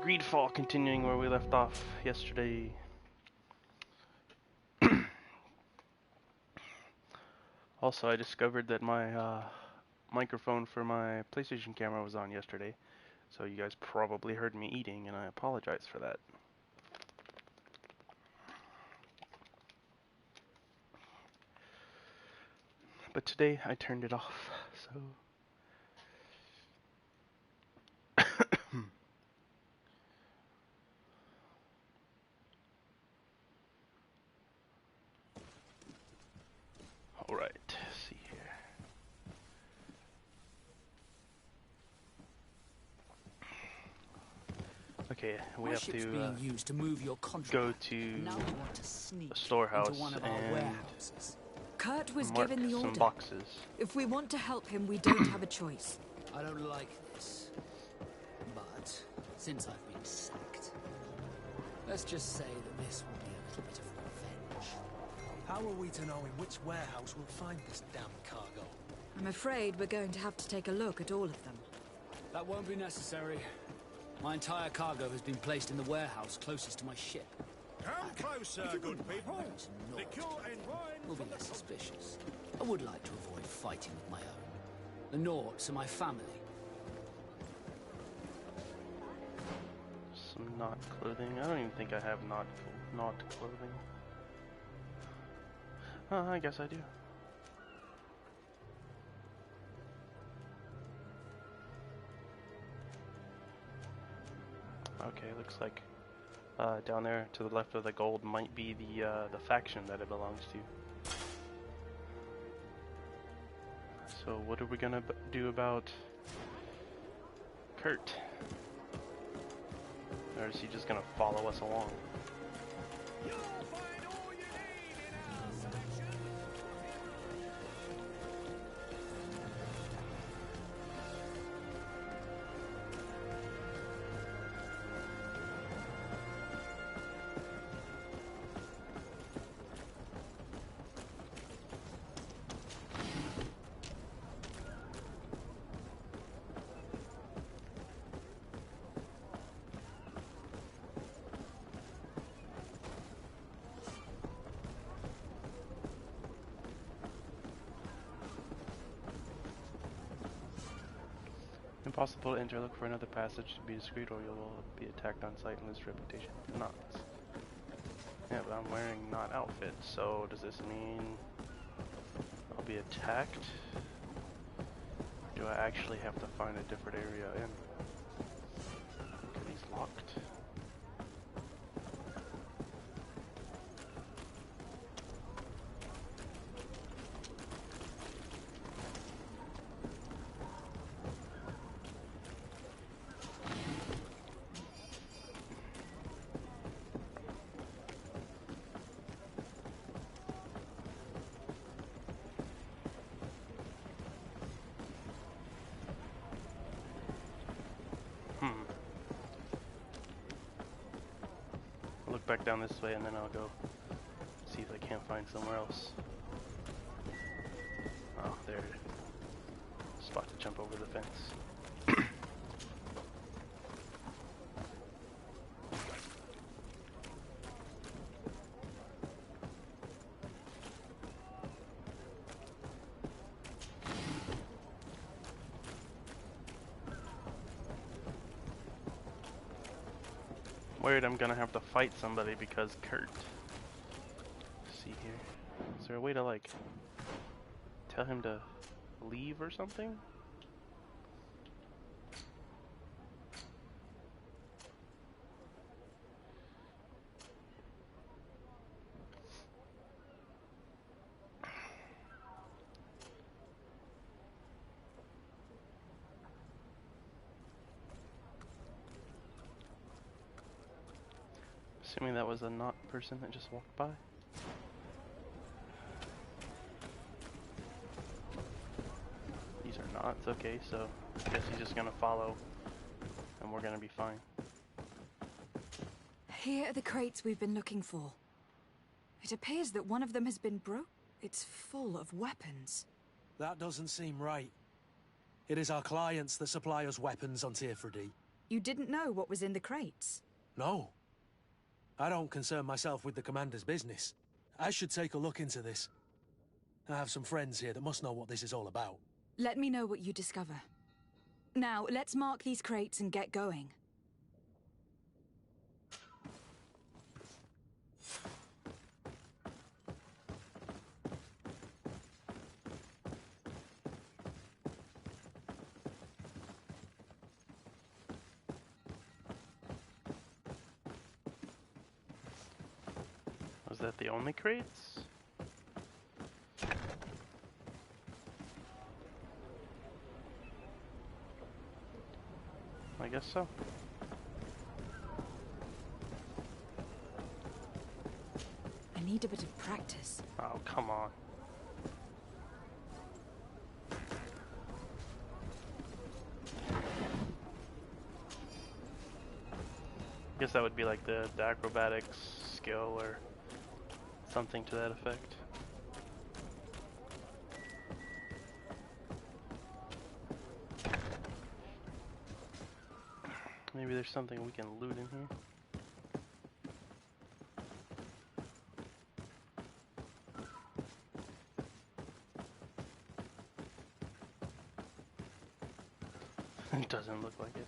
Greedfall, continuing where we left off yesterday. Also, I discovered that my microphone for my PlayStation camera was on yesterday, so you guys probably heard me eating, and I apologize for that. But today I turned it off, so... Alright, see here. Okay, we have to go to a storehouse and Kurt was mark given the some order. boxes. If we want to help him, we don't have a choice. I don't like this. But since I've been sacked, let's just say that this will be a little bit of revenge. How are we to know in which warehouse we'll find this damn cargo? I'm afraid we're going to have to take a look at all of them. That won't be necessary. My entire cargo has been placed in the warehouse closest to my ship. Come closer, good people. Liquor and wine will be less suspicious. I would like to avoid fighting with my own. The Nords are my family. Some knot clothing. I don't even think I have knot clothing. Oh, I guess I do. Okay, looks like down there to the left of the gold might be the faction that it belongs to. So what are we gonna do about Kurt? Or is he just gonna follow us along? Impossible to enter. Look for another passage to be discreet, or you'll be attacked on sight and lose reputation. Knots. Yeah, but I'm wearing knot outfit, so does this mean I'll be attacked? Do I actually have to find a different area in? Okay, he's locked. Look back down this way and then I'll go see if I can't find somewhere else. Oh, there. Spot to jump over the fence. Worried I'm gonna have to fight somebody because Kurt. See here. Is there a way to like tell him to leave or something? Assuming that was a knot person that just walked by. These are knots, okay, so I guess he's just gonna follow and we're gonna be fine. Here are the crates we've been looking for. It appears that one of them has been broke. It's full of weapons. That doesn't seem right. It is our clients that supply us weapons on Tier 3D. You didn't know what was in the crates? No. I don't concern myself with the commander's business. I should take a look into this. I have some friends here that must know what this is all about. Let me know what you discover. Now, let's mark these crates and get going. Was that the only crates? I guess so. I need a bit of practice. Oh, come on. I guess that would be like the acrobatics skill or something to that effect. Maybe there's something we can loot in here. It doesn't look like it.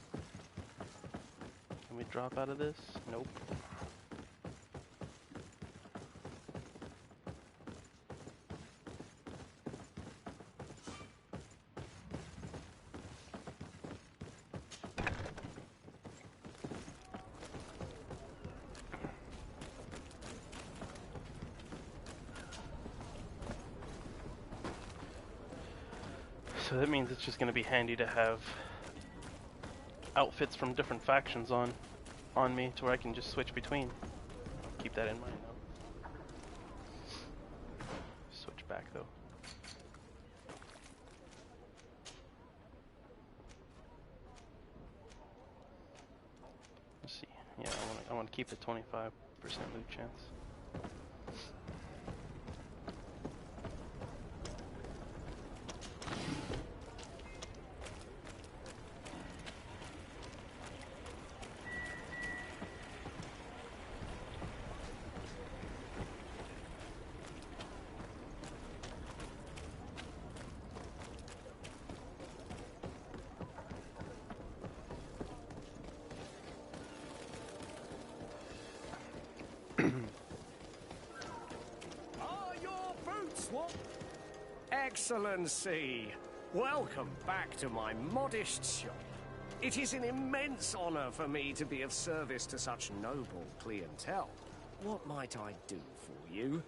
Can we drop out of this? Nope. So that means it's just going to be handy to have outfits from different factions on me to where I can just switch between. Keep that in mind though. Switch back though. Let's see. Yeah, I want to keep the 25% loot chance. Are your boots what? Excellency, welcome back to my modest shop. It is an immense honor for me to be of service to such noble clientele. What might I do for you?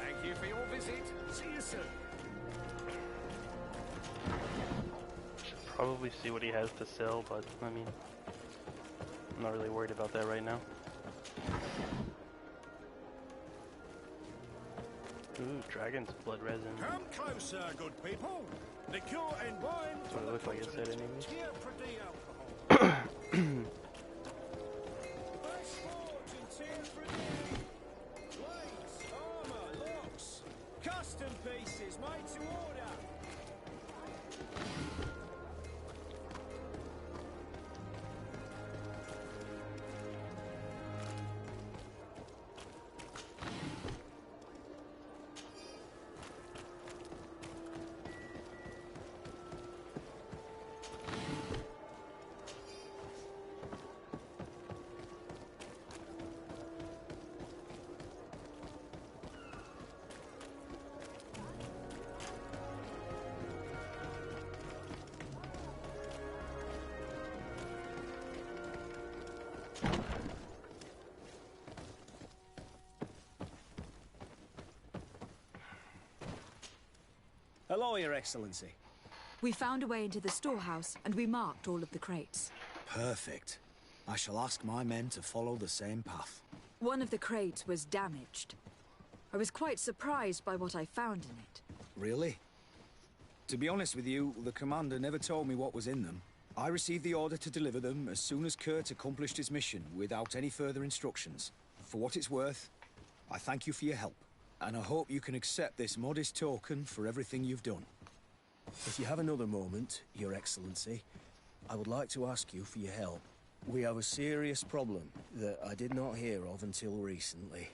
Thank you for your visit. See you soon. Should probably see what he has to sell, but I mean, I'm not really worried about that right now. Ooh, dragon's blood resin. Come closer, good people. Liqueur and wine. That's what it looked like it said anyways. Tier pretty alcohol. Best sport and tier pretty. Blades, armor, locks, custom pieces made to order. Hello, Your Excellency. We found a way into the storehouse, and we marked all of the crates. Perfect. I shall ask my men to follow the same path. One of the crates was damaged. I was quite surprised by what I found in it. Really? To be honest with you, the commander never told me what was in them. I received the order to deliver them as soon as Kurt accomplished his mission, without any further instructions. For what it's worth, I thank you for your help, and I hope you can accept this modest token for everything you've done. If you have another moment, Your Excellency, I would like to ask you for your help. We have a serious problem that I did not hear of until recently.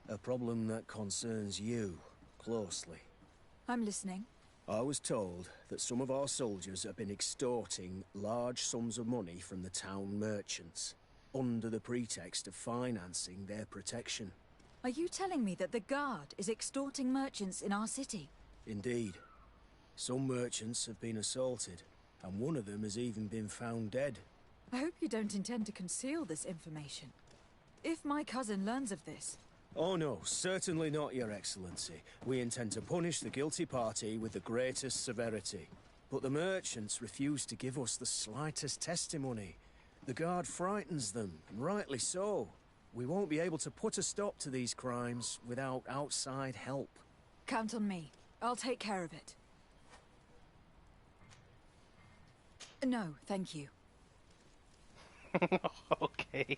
A problem that concerns you closely. I'm listening. I was told that some of our soldiers have been extorting large sums of money from the town merchants, under the pretext of financing their protection. Are you telling me that the Guard is extorting merchants in our city? Indeed. Some merchants have been assaulted, and one of them has even been found dead. I hope you don't intend to conceal this information. If my cousin learns of this... Oh no, certainly not, Your Excellency. We intend to punish the guilty party with the greatest severity. But the merchants refuse to give us the slightest testimony. The Guard frightens them, and rightly so. We won't be able to put a stop to these crimes without outside help. Count on me. I'll take care of it. No, thank you. Okay.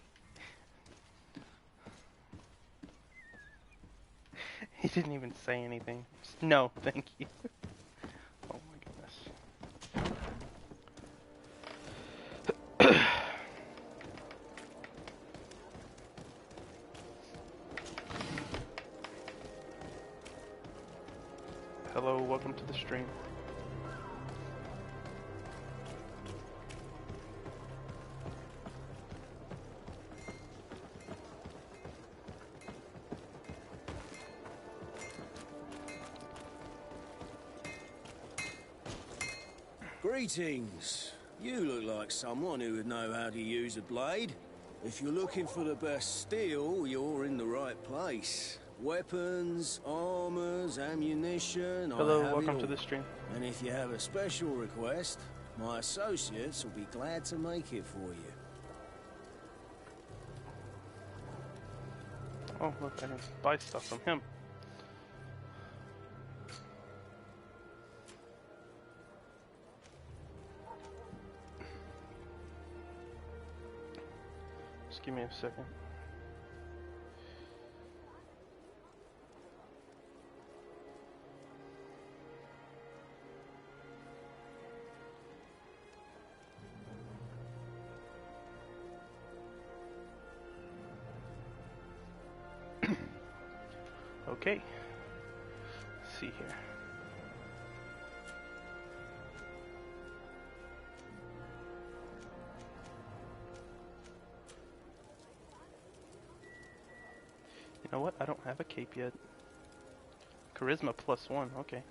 He didn't even say anything. Just, no, thank you. Oh my goodness. Hello, welcome to the stream. Greetings. You look like someone who would know how to use a blade. If you're looking for the best steel, you're in the right place. Weapons, armors, ammunition, Hello, I have welcome it to all. the stream. And if you have a special request, my associates will be glad to make it for you. Oh, look, I can buy stuff from him. Just give me a second. Okay. Let's see here. You know what? I don't have a cape yet. Charisma +1, okay.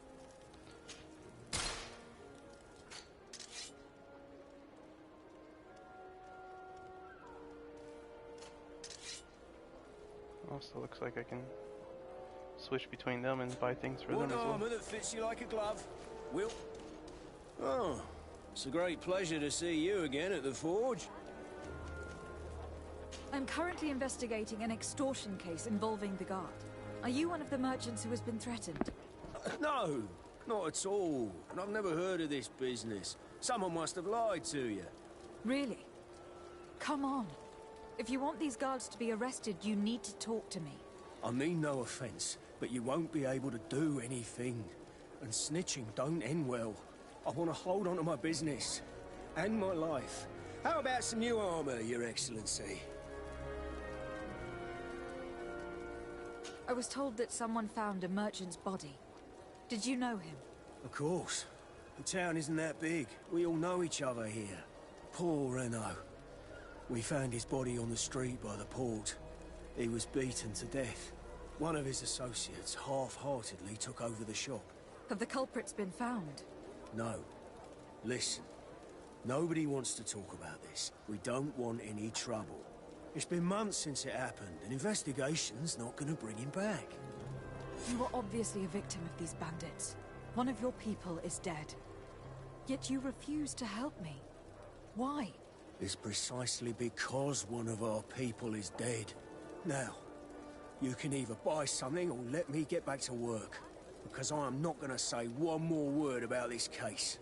Also looks like I can switch between them and buy things for them as well. Armor that fits you like a glove. Will. Oh, it's a great pleasure to see you again at the forge. I'm currently investigating an extortion case involving the Guard. Are you one of the merchants who has been threatened? No, not at all. And I've never heard of this business. Someone must have lied to you. Really? Come on. If you want these guards to be arrested, you need to talk to me. I mean no offense, but you won't be able to do anything. And snitching don't end well. I want to hold on to my business. And my life. How about some new armor, Your Excellency? I was told that someone found a merchant's body. Did you know him? Of course. The town isn't that big. We all know each other here. Poor Renault. We found his body on the street by the port. He was beaten to death. One of his associates half-heartedly took over the shop. Have the culprits been found? No. Listen. Nobody wants to talk about this. We don't want any trouble. It's been months since it happened. An investigation's not gonna bring him back. You were obviously a victim of these bandits. One of your people is dead. Yet you refuse to help me. Why? It's precisely because one of our people is dead. Now, you can either buy something or let me get back to work. Because I am not gonna say one more word about this case.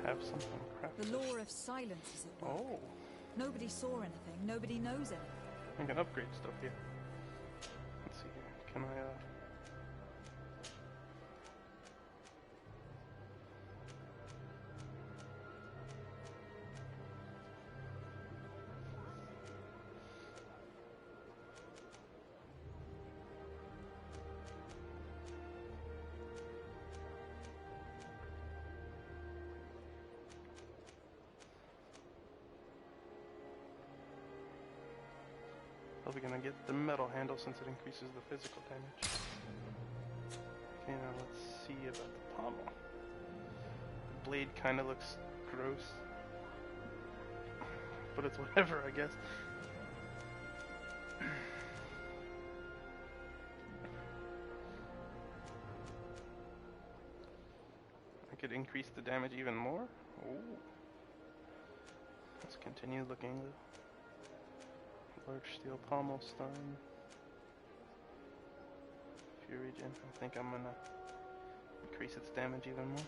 Have something crafted. The law of silence is at work. Oh, Nobody saw anything, nobody knows anything. I can upgrade stuff here. Let's see here. Can I, Probably gonna get the metal handle since it increases the physical damage. Okay, now let's see about the pommel. The blade kind of looks gross, but it's whatever, I guess. I could increase the damage even more. Ooh. Let's continue looking. Large steel pommel stone. Fury Gen. I think I'm gonna increase its damage even more.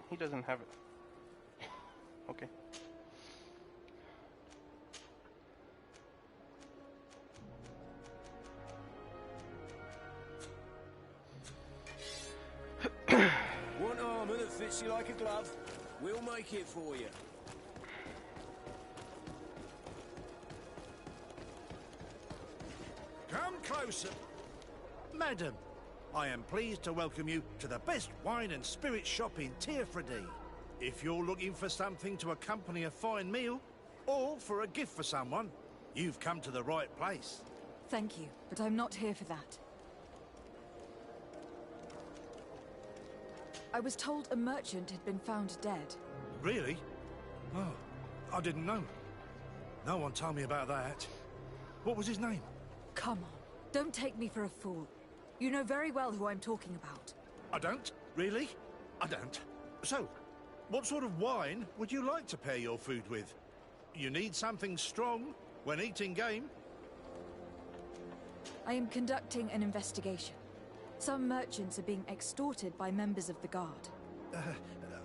He doesn't have it. Okay. Want armor that fits you like a glove? We'll make it for you. Come closer. Madam, I am pleased to welcome you to the best wine and spirit shop in Tearfredy. If you're looking for something to accompany a fine meal, or for a gift for someone, you've come to the right place. Thank you, but I'm not here for that. I was told a merchant had been found dead. Really? Oh, I didn't know. No one told me about that. What was his name? Come on, don't take me for a fool. You know very well who I'm talking about. I don't? Really? I don't. So, what sort of wine would you like to pair your food with? You need something strong when eating game? I am conducting an investigation. Some merchants are being extorted by members of the Guard.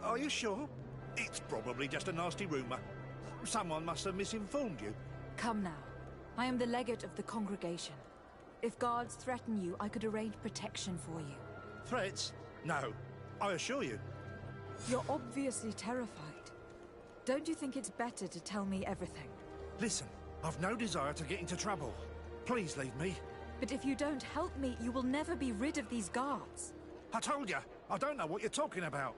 Are you sure? It's probably just a nasty rumor. Someone must have misinformed you. Come now. I am the legate of the congregation. If guards threaten you, I could arrange protection for you. Threats? No, I assure you. You're obviously terrified. Don't you think it's better to tell me everything? Listen, I've no desire to get into trouble. Please leave me. But if you don't help me, you will never be rid of these guards. I told you, I don't know what you're talking about.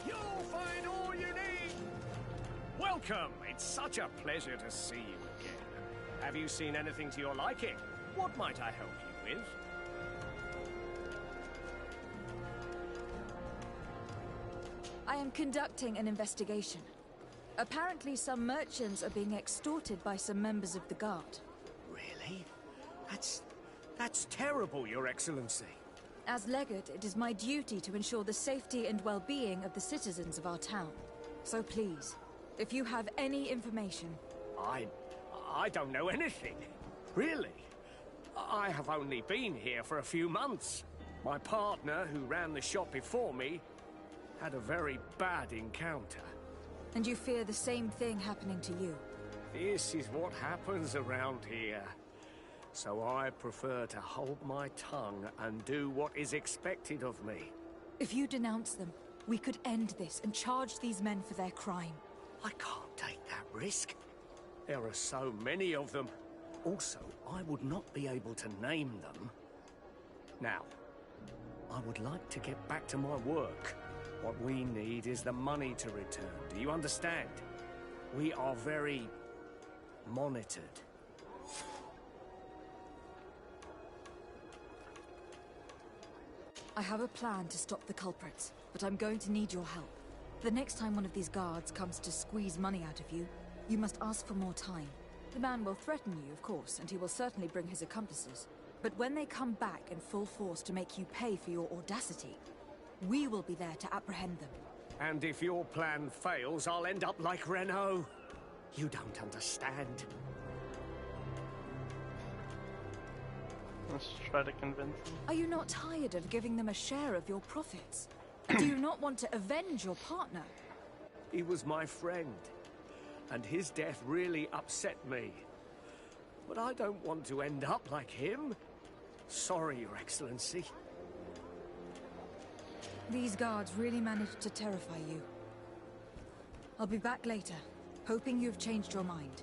You'll find all you need! Welcome! It's such a pleasure to see you again. Have you seen anything to your liking? What might I help you with? I am conducting an investigation. Apparently some merchants are being extorted by some members of the Guard. Really? That's terrible, Your Excellency. As legate, it is my duty to ensure the safety and well-being of the citizens of our town. So please, if you have any information... I don't know anything. Really? I have only been here for a few months. My partner, who ran the shop before me, had a very bad encounter. And you fear the same thing happening to you. This is what happens around here. So I prefer to hold my tongue and do what is expected of me. If you denounce them, we could end this and charge these men for their crime. I can't take that risk. There are so many of them. Also, I would not be able to name them. Now, I would like to get back to my work. What we need is the money to return. Do you understand? We are very monitored. I have a plan to stop the culprits, but I'm going to need your help. The next time one of these guards comes to squeeze money out of you, you must ask for more time. The man will threaten you, of course, and he will certainly bring his accomplices. But when they come back in full force to make you pay for your audacity, we will be there to apprehend them. And if your plan fails, I'll end up like Renault. You don't understand. Let's try to convince them. Are you not tired of giving them a share of your profits? Do you not want to avenge your partner? He was my friend, and his death really upset me. But I don't want to end up like him. Sorry, Your Excellency. These guards really managed to terrify you. I'll be back later, hoping you've changed your mind.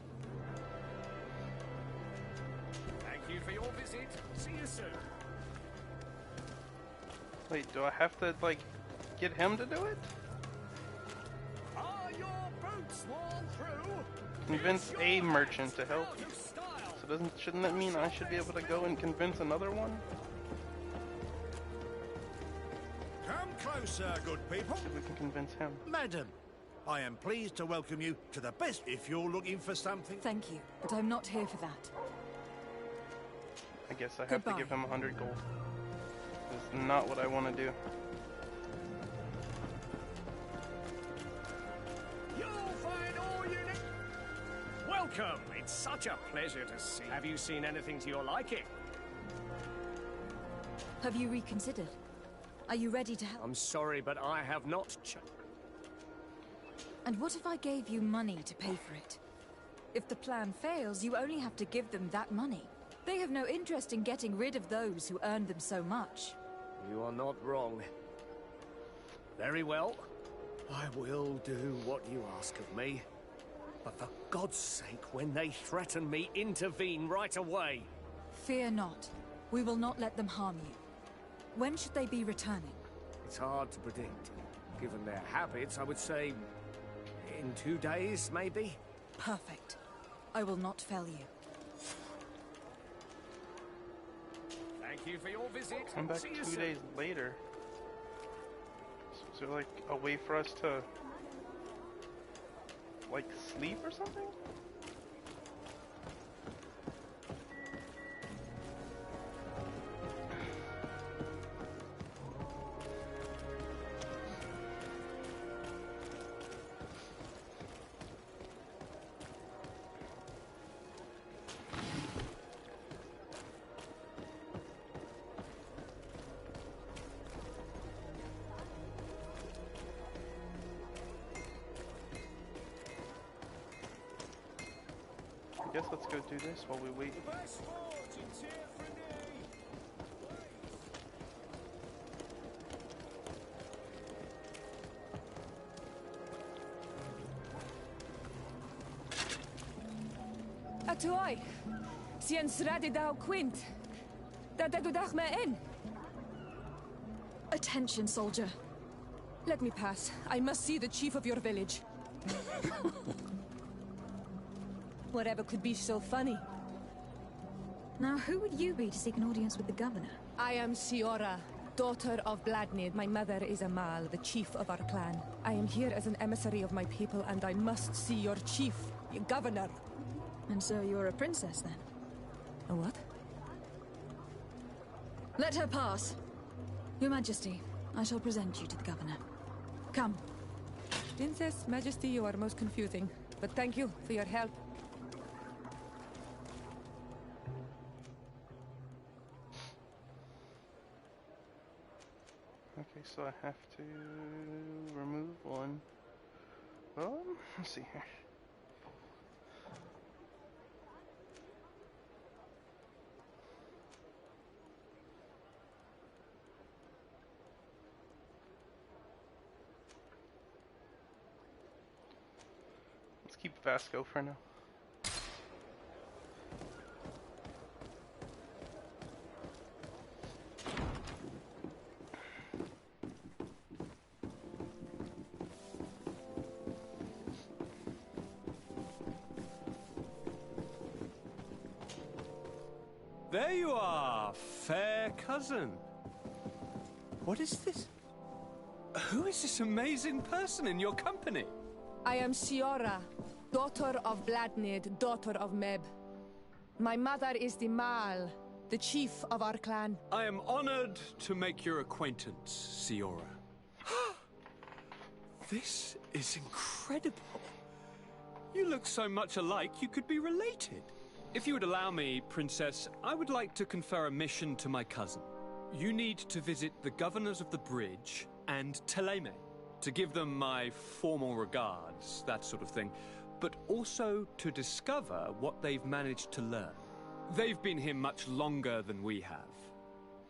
Thank you for your visit. See you soon. Wait, do I have to, like, get him to do it? Are your boots worn through? Convince a merchant to help you. So shouldn't that mean I should be able to go and convince another one? Come closer, good people. See if we can convince him. Madam, I am pleased to welcome you to the best if you're looking for something. Thank you, but I'm not here for that. I guess I have Goodbye. to give him 100 gold. That's not what I want to do. You'll find all you need. Welcome. It's such a pleasure to see. Have you seen anything to your liking? Have you reconsidered? Are you ready to help? I'm sorry, but I have not And what if I gave you money to pay for it? If the plan fails, you only have to give them that money. They have no interest in getting rid of those who earned them so much. You are not wrong. Very well. I will do what you ask of me. But for God's sake, when they threaten me, intervene right away. Fear not. We will not let them harm you. When should they be returning? It's hard to predict. Given their habits, I would say in 2 days, maybe? Perfect. I will not fail you. Thank you for your visit. Come back See you 2 soon. days later. Is there like a way for us to like sleep or something? I guess let's go do this while we wait. Atuai, sien sradi dau quint. Da dudach me in. Attention, soldier. Let me pass. I must see the chief of your village. Whatever could be so funny? Now, who would you be to seek an audience with the governor? I am Siora, daughter of Bladnid. My mother is Amal, the chief of our clan. I am here as an emissary of my people, and I must see your chief, your governor. And so you're a princess, then? A what? Let her pass. Your Majesty, I shall present you to the governor. Come. Princess, Majesty, you are most confusing. But thank you for your help. Okay, so I have to remove one. Let's see here. Let's keep Vasco for now. There you are, fair cousin. What is this? Who is this amazing person in your company? I am Siora, daughter of Bladnid, daughter of Meb. My mother is the Mal, the chief of our clan. I am honored to make your acquaintance, Siora. This is incredible. You look so much alike you could be related. If you would allow me, Princess, I would like to confer a mission to my cousin. You need to visit the governors of the bridge and Teleme, to give them my formal regards, that sort of thing, but also to discover what they've managed to learn. They've been here much longer than we have.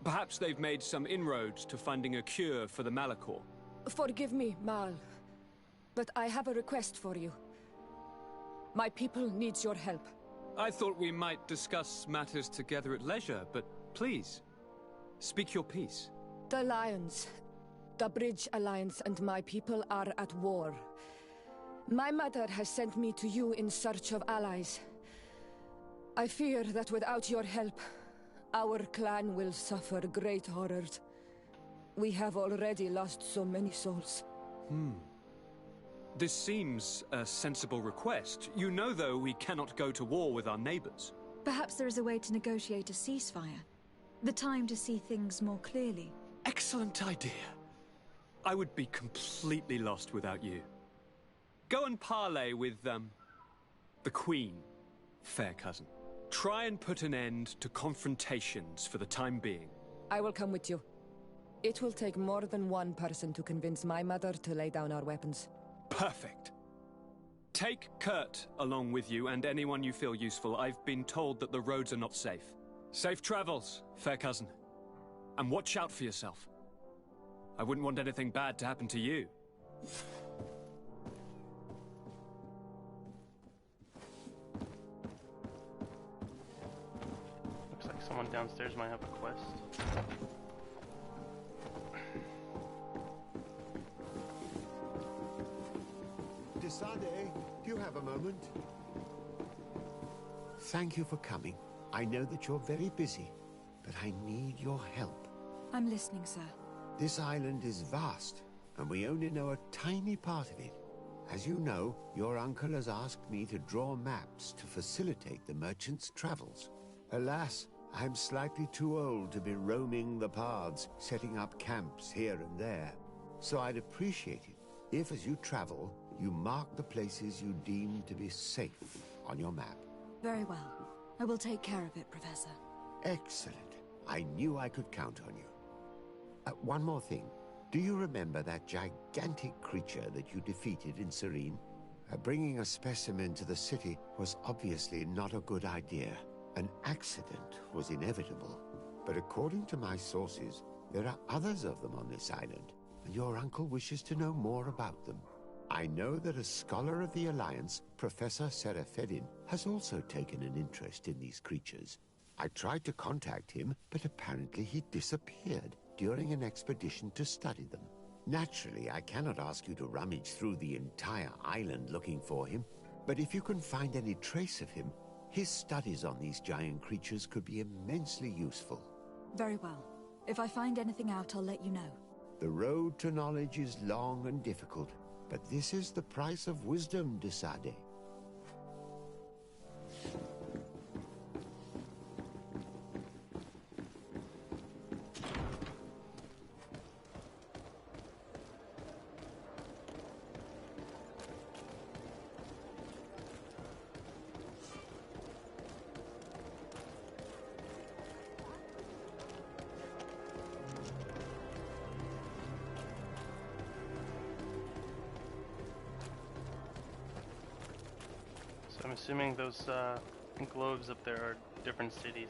Perhaps they've made some inroads to finding a cure for the Malachor. Forgive me, Mal, but I have a request for you. My people needs your help. I thought we might discuss matters together at leisure, but please, speak your piece. The Lions, the Bridge Alliance and my people are at war. My mother has sent me to you in search of allies. I fear that without your help, our clan will suffer great horrors. We have already lost so many souls. This seems a sensible request. You know, though, we cannot go to war with our neighbors. Perhaps there is a way to negotiate a ceasefire. The time to see things more clearly. Excellent idea. I would be completely lost without you. Go and parley with, the Queen, fair cousin. Try and put an end to confrontations for the time being. I will come with you. It will take more than one person to convince my mother to lay down our weapons. Perfect. Take Kurt along with you and anyone you feel useful. I've been told that the roads are not safe. Safe travels, fair cousin. And watch out for yourself. I wouldn't want anything bad to happen to you. Looks like someone downstairs might have a quest. Desade, do you have a moment? Thank you for coming. I know that you're very busy, but I need your help. I'm listening, sir. This island is vast, and we only know a tiny part of it. As you know, your uncle has asked me to draw maps to facilitate the merchants' travels. Alas, I'm slightly too old to be roaming the paths, setting up camps here and there. So I'd appreciate it if, as you travel, you mark the places you deem to be safe on your map. Very well. I will take care of it, Professor. Excellent. I knew I could count on you. One more thing. Do you remember that gigantic creature that you defeated in Serene? Bringing a specimen to the city was obviously not a good idea. An accident was inevitable. But according to my sources, there are others of them on this island, and your uncle wishes to know more about them. I know that a scholar of the Alliance, Professor Serafedin, has also taken an interest in these creatures. I tried to contact him, but apparently he disappeared during an expedition to study them. Naturally, I cannot ask you to rummage through the entire island looking for him, but if you can find any trace of him, his studies on these giant creatures could be immensely useful. Very well. If I find anything out, I'll let you know. The road to knowledge is long and difficult, but this is the price of wisdom, Desade. assuming those globes up there are different cities.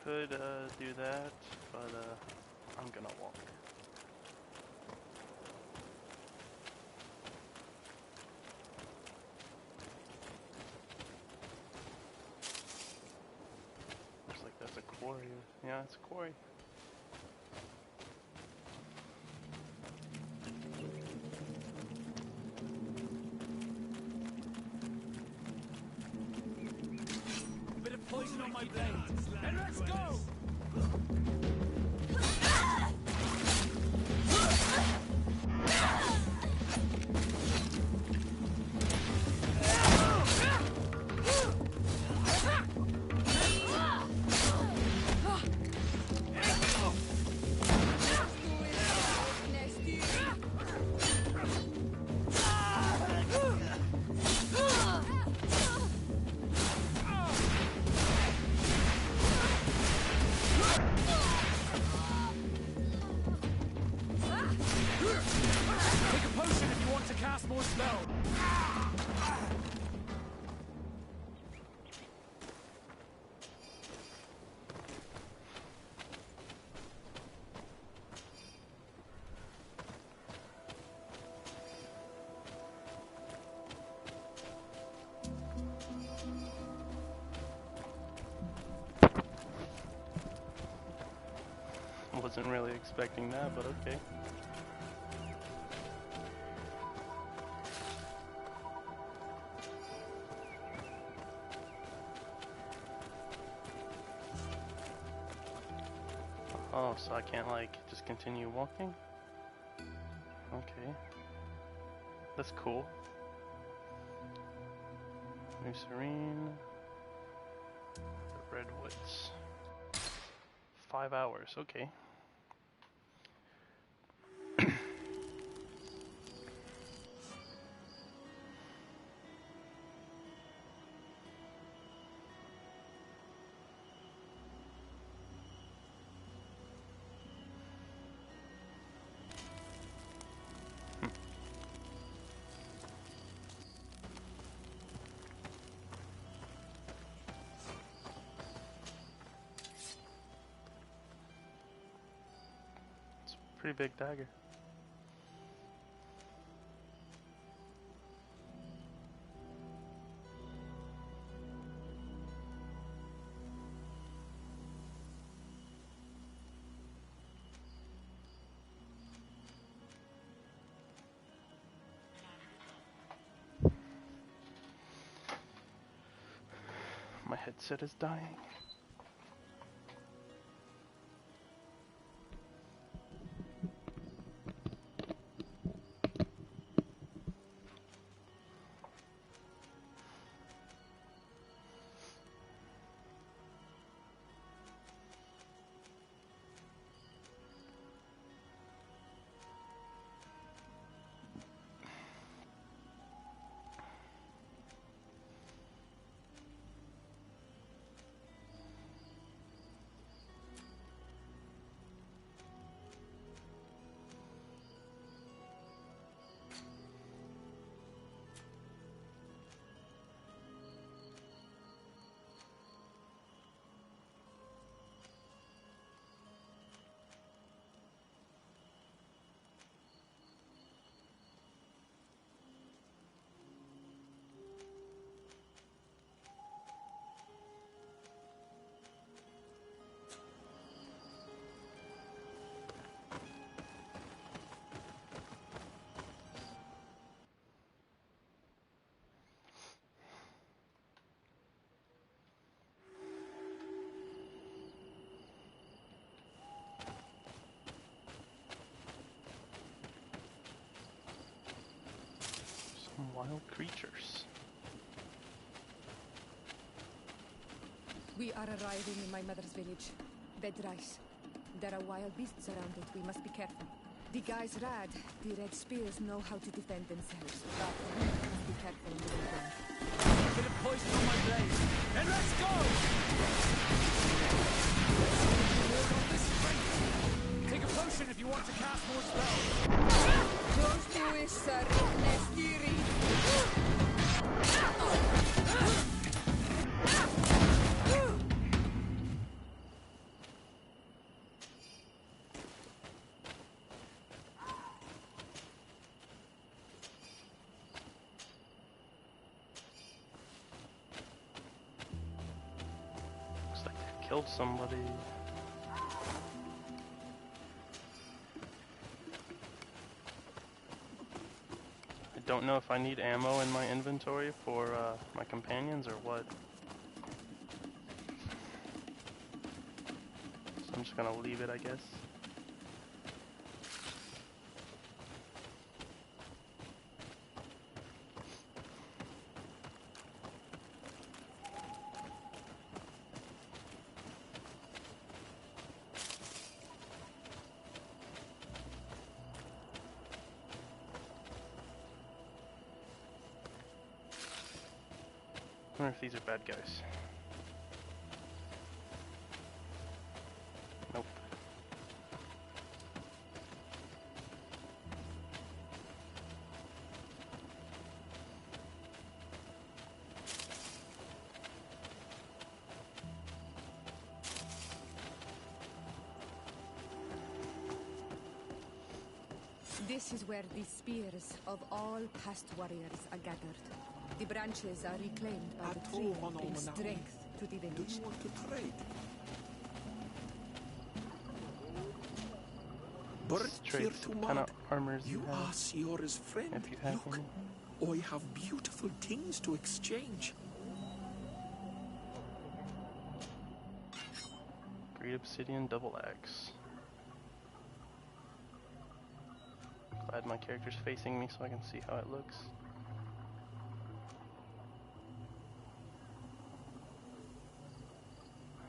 Could do that, but I'm gonna walk. Looks like that's a quarry. Yeah, it's a quarry. Bit of poison on my blade, and let's go! Wasn't really expecting that, but okay. Oh, so I can't like just continue walking? Okay. That's cool. New Serene. The Redwoods. 5 hours, okay. Pretty big dagger. My headset is dying. wild creatures. We are arriving in my mother's village, Vedrais. There are wild beasts around it. We must be careful. The guys Rad, the Red Spears, know how to defend themselves, but we must be careful on the way home. Bit of poison on my blade. Then let's go! Take a potion if you want to cast more spells. Don't do it, sir. Nestiri. Looks like they killed somebody. I don't know if I need ammo in my inventory for my companions or what. So I'm just gonna leave it, I guess. I wonder if these are bad guys. Nope. This is where the spears of all past warriors are gathered. The branches are reclaimed by the tree and bring strength to the village. Do you want to trade? Birth here Traits, to what kind mod. of armors You have, are Siora's friend. if you have Look, any. I have beautiful things to exchange. Great obsidian double axe. Glad my character's facing me so I can see how it looks.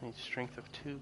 I need strength of 2.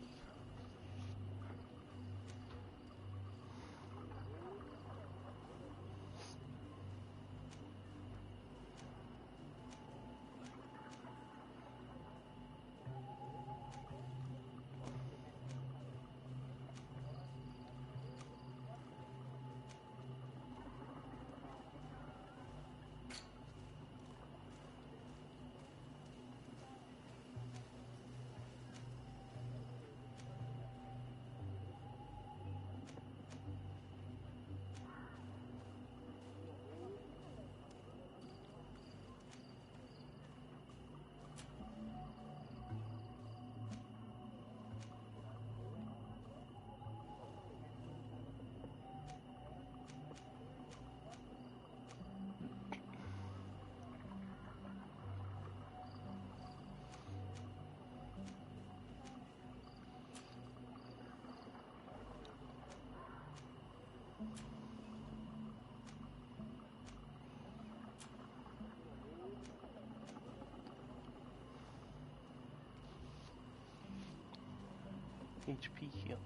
HP healing.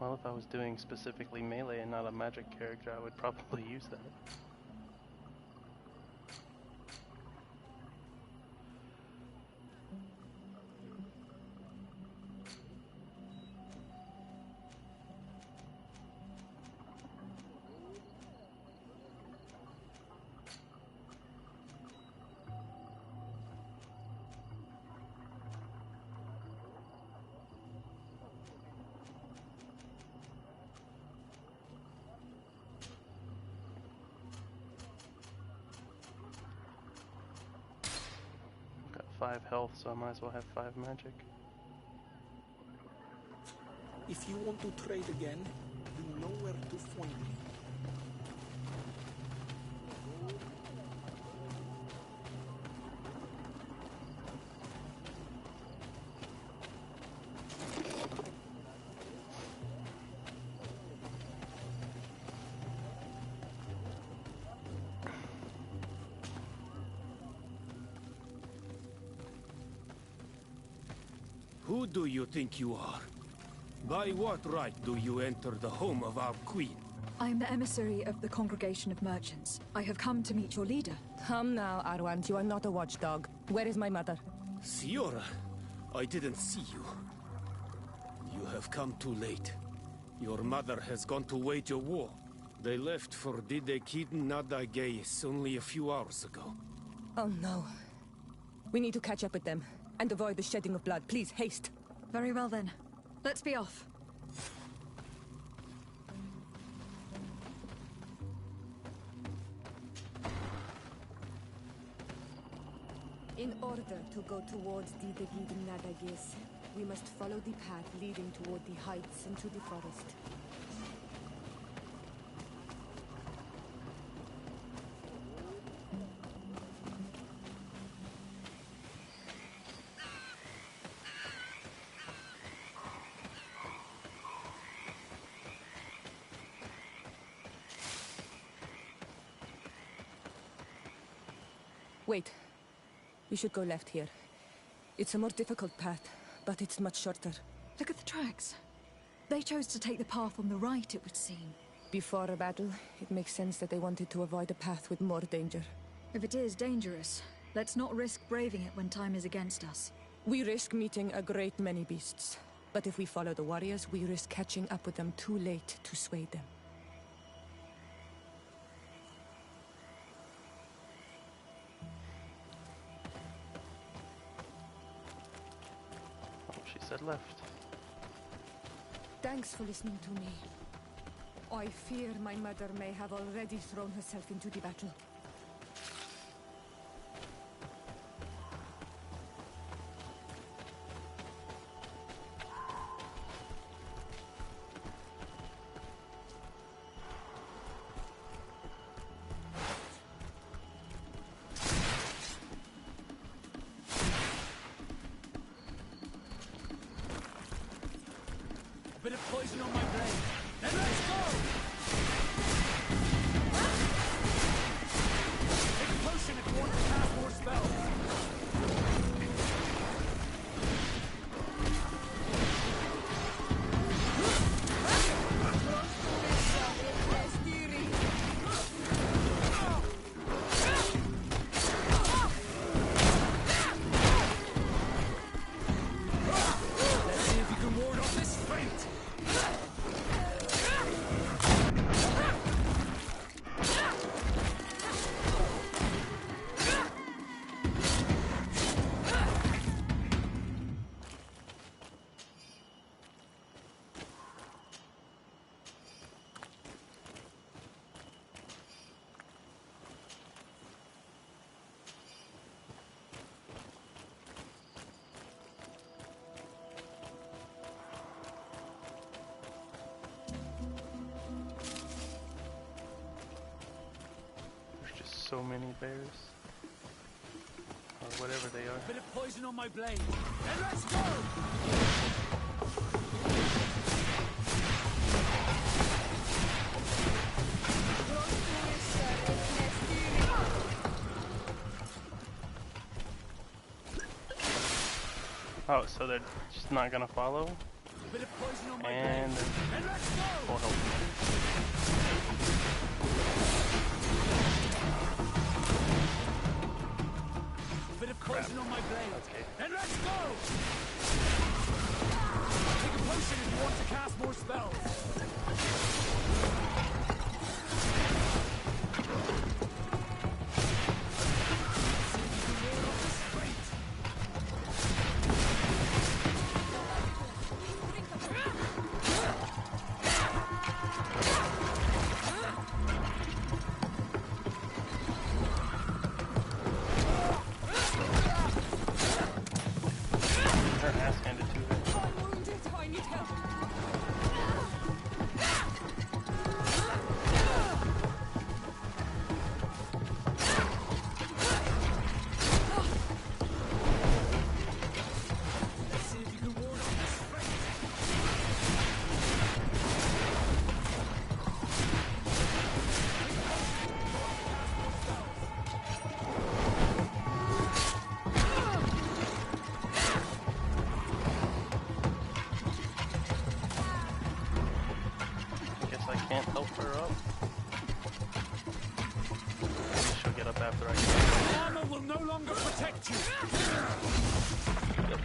Well, if I was doing specifically melee and not a magic character, I would probably use that. Got 5 health, so I might as well have 5 magic. If you want to trade again, you know where to find me. Who do you think you are? By what right do you enter the home of our queen? I am the emissary of the Congregation of Merchants. I have come to meet your leader. Come now, Arwand. You are not a watchdog. Where is my mother? Siora, I didn't see you. You have come too late. Your mother has gone to wage a war. They left for Didekiden Nadagais only a few hours ago. Oh no. We need to catch up with them and avoid the shedding of blood. Please, haste. Very well then. Let's be off. In order to go towards Didekiden Nadagais, we must follow the path leading toward the heights into the forest. Wait. We should go left here. It's a more difficult path, but it's much shorter. Look at the tracks. They chose to take the path on the right, it would seem. Before a battle, it makes sense that they wanted to avoid a path with more danger. If it is dangerous, let's not risk braving it when time is against us. We risk meeting a great many beasts. But if we follow the warriors, we risk catching up with them too late to sway them. Said left. Thanks for listening to me. I fear my mother may have already thrown herself into the battle. Bit of poison on my blade. Then let's go! Take a potion if you want to cast more spells. So many bears, or whatever they are. Bit of poison on my blade. Then let's go! Oh, so they're just not gonna follow? Bit of poison on my and blade. Then let's go! full health. Poison on my blade. Okay. Then let's go! Take a potion if you want to cast more spells. can't help her up. Maybe she'll get up after I get up. Armor will no longer protect you! Yep.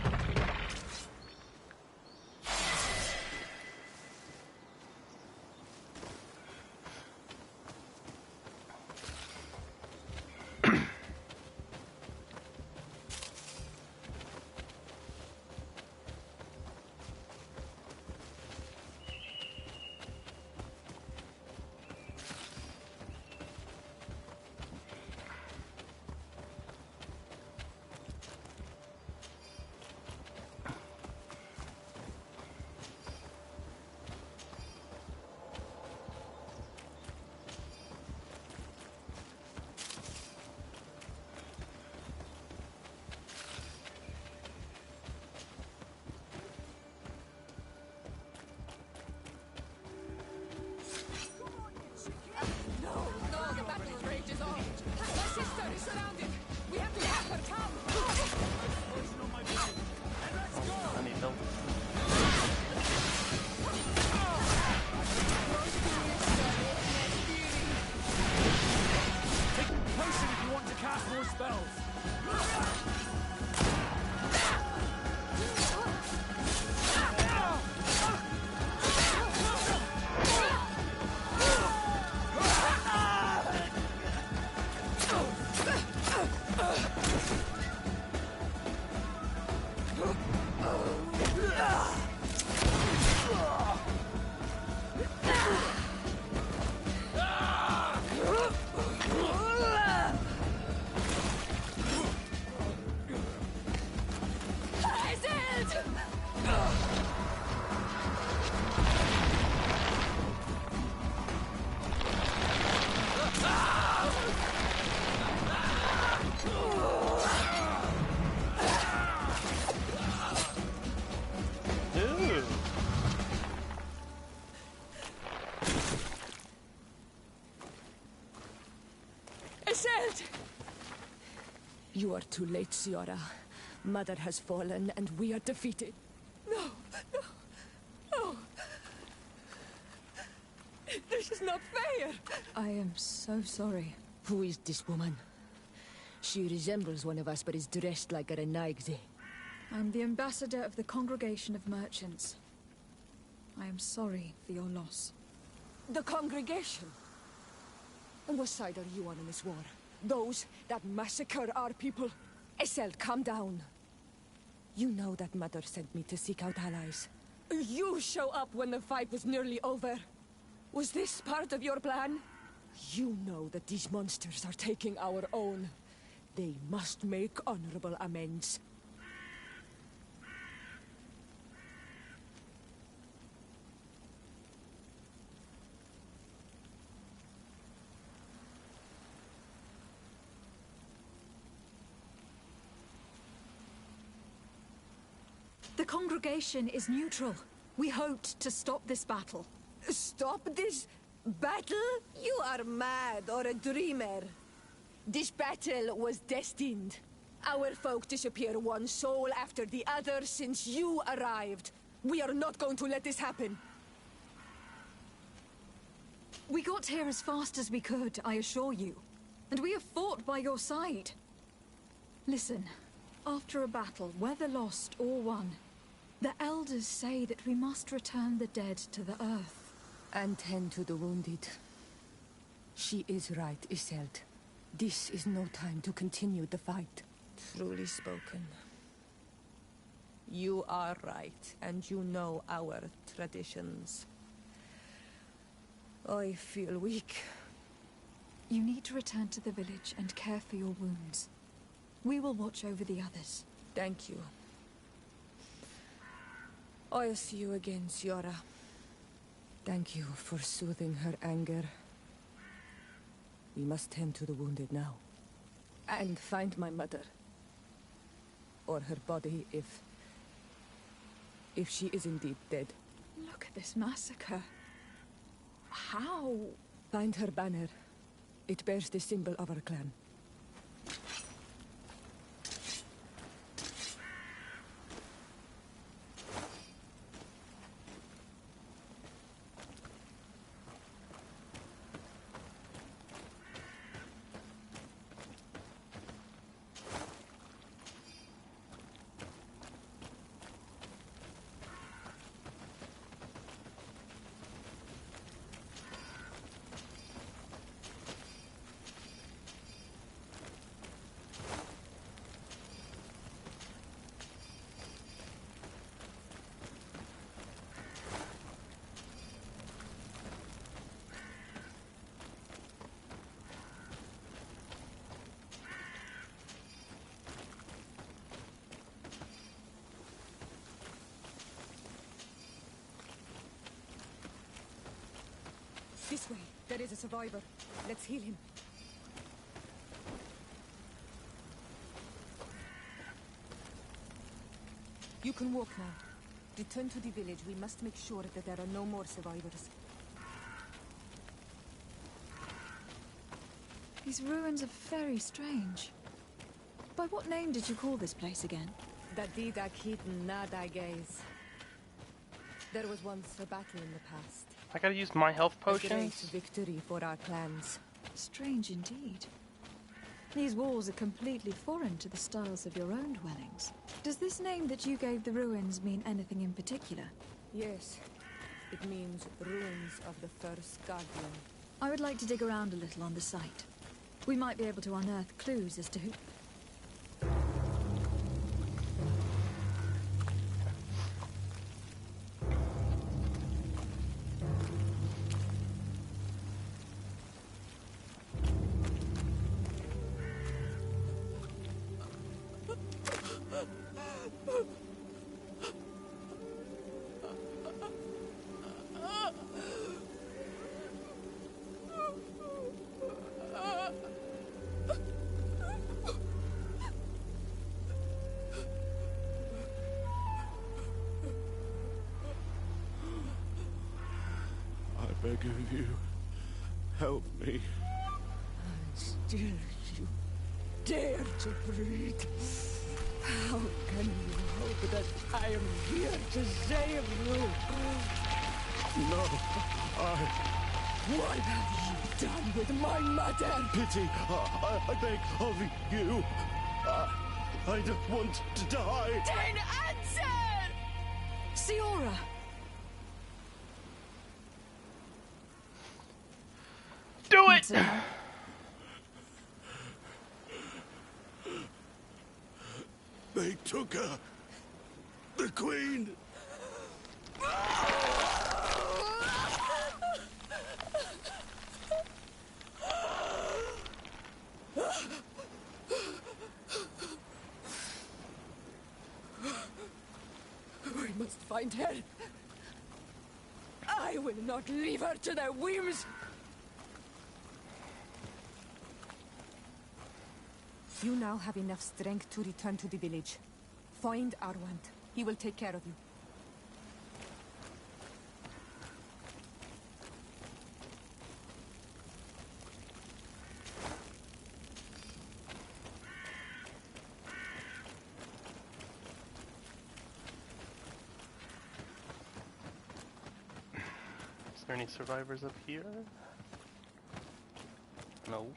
I need help. Take a potion if you want to cast more spells! Dude. Iselt! You are too late, Ciara. Mother has fallen, and we are defeated. No, no, no. This is not fair. I am so sorry. Who is this woman? She resembles one of us, but is dressed like a Renaigze. I'm the ambassador of the Congregation of Merchants. I am sorry for your loss. The congregation? On what side are you on in this war? Those that massacre our people? Iselt, calm down. You know that Mother sent me to seek out allies. You show up when the fight was nearly over. Was this part of your plan? You know that these monsters are taking our own. They must make honorable amends. The congregation is neutral. We hoped to stop this battle. Stop this battle? You are mad or a dreamer. This battle was destined. Our folk disappear one soul after the other since you arrived. We are not going to let this happen. We got here as fast as we could, I assure you. And we have fought by your side. Listen, after a battle, whether lost or won, the elders say that we must return the dead to the earth. And tend to the wounded. She is right, Iselt. This is no time to continue the fight. Truly spoken. You are right, and you know our traditions. I feel weak. You need to return to the village and care for your wounds. We will watch over the others. Thank you. I'll see you again, Ciara. Thank you for soothing her anger. We must tend to the wounded now. And find my mother. Or her body, if she is indeed dead. Look at this massacre. How? Find her banner. It bears the symbol of our clan. This way. There is a survivor. Let's heal him. You can walk now. Return to the village. We must make sure that there are no more survivors. These ruins are very strange. By what name did you call this place again? Dadida Keaton Nadagaze. There was once a battle in the past. I gotta use my health A great potions? victory for our clans. Strange indeed. These walls are completely foreign to the styles of your own dwellings. Does this name that you gave the ruins mean anything in particular? Yes. It means ruins of the first guardian. I would like to dig around a little on the site. We might be able to unearth clues as to who... I beg of you, help me. Still you dare to breathe. How can you hope that I am here to save you? No, What have you done with my mother? Pity, I beg of you. I don't want to die. Then answer! Siora! Do it! They took her. The Queen. We must find her. I will not leave her to their whims. You now have enough strength to return to the village. Find Arwand. He will take care of you. Is there any survivors up here? No.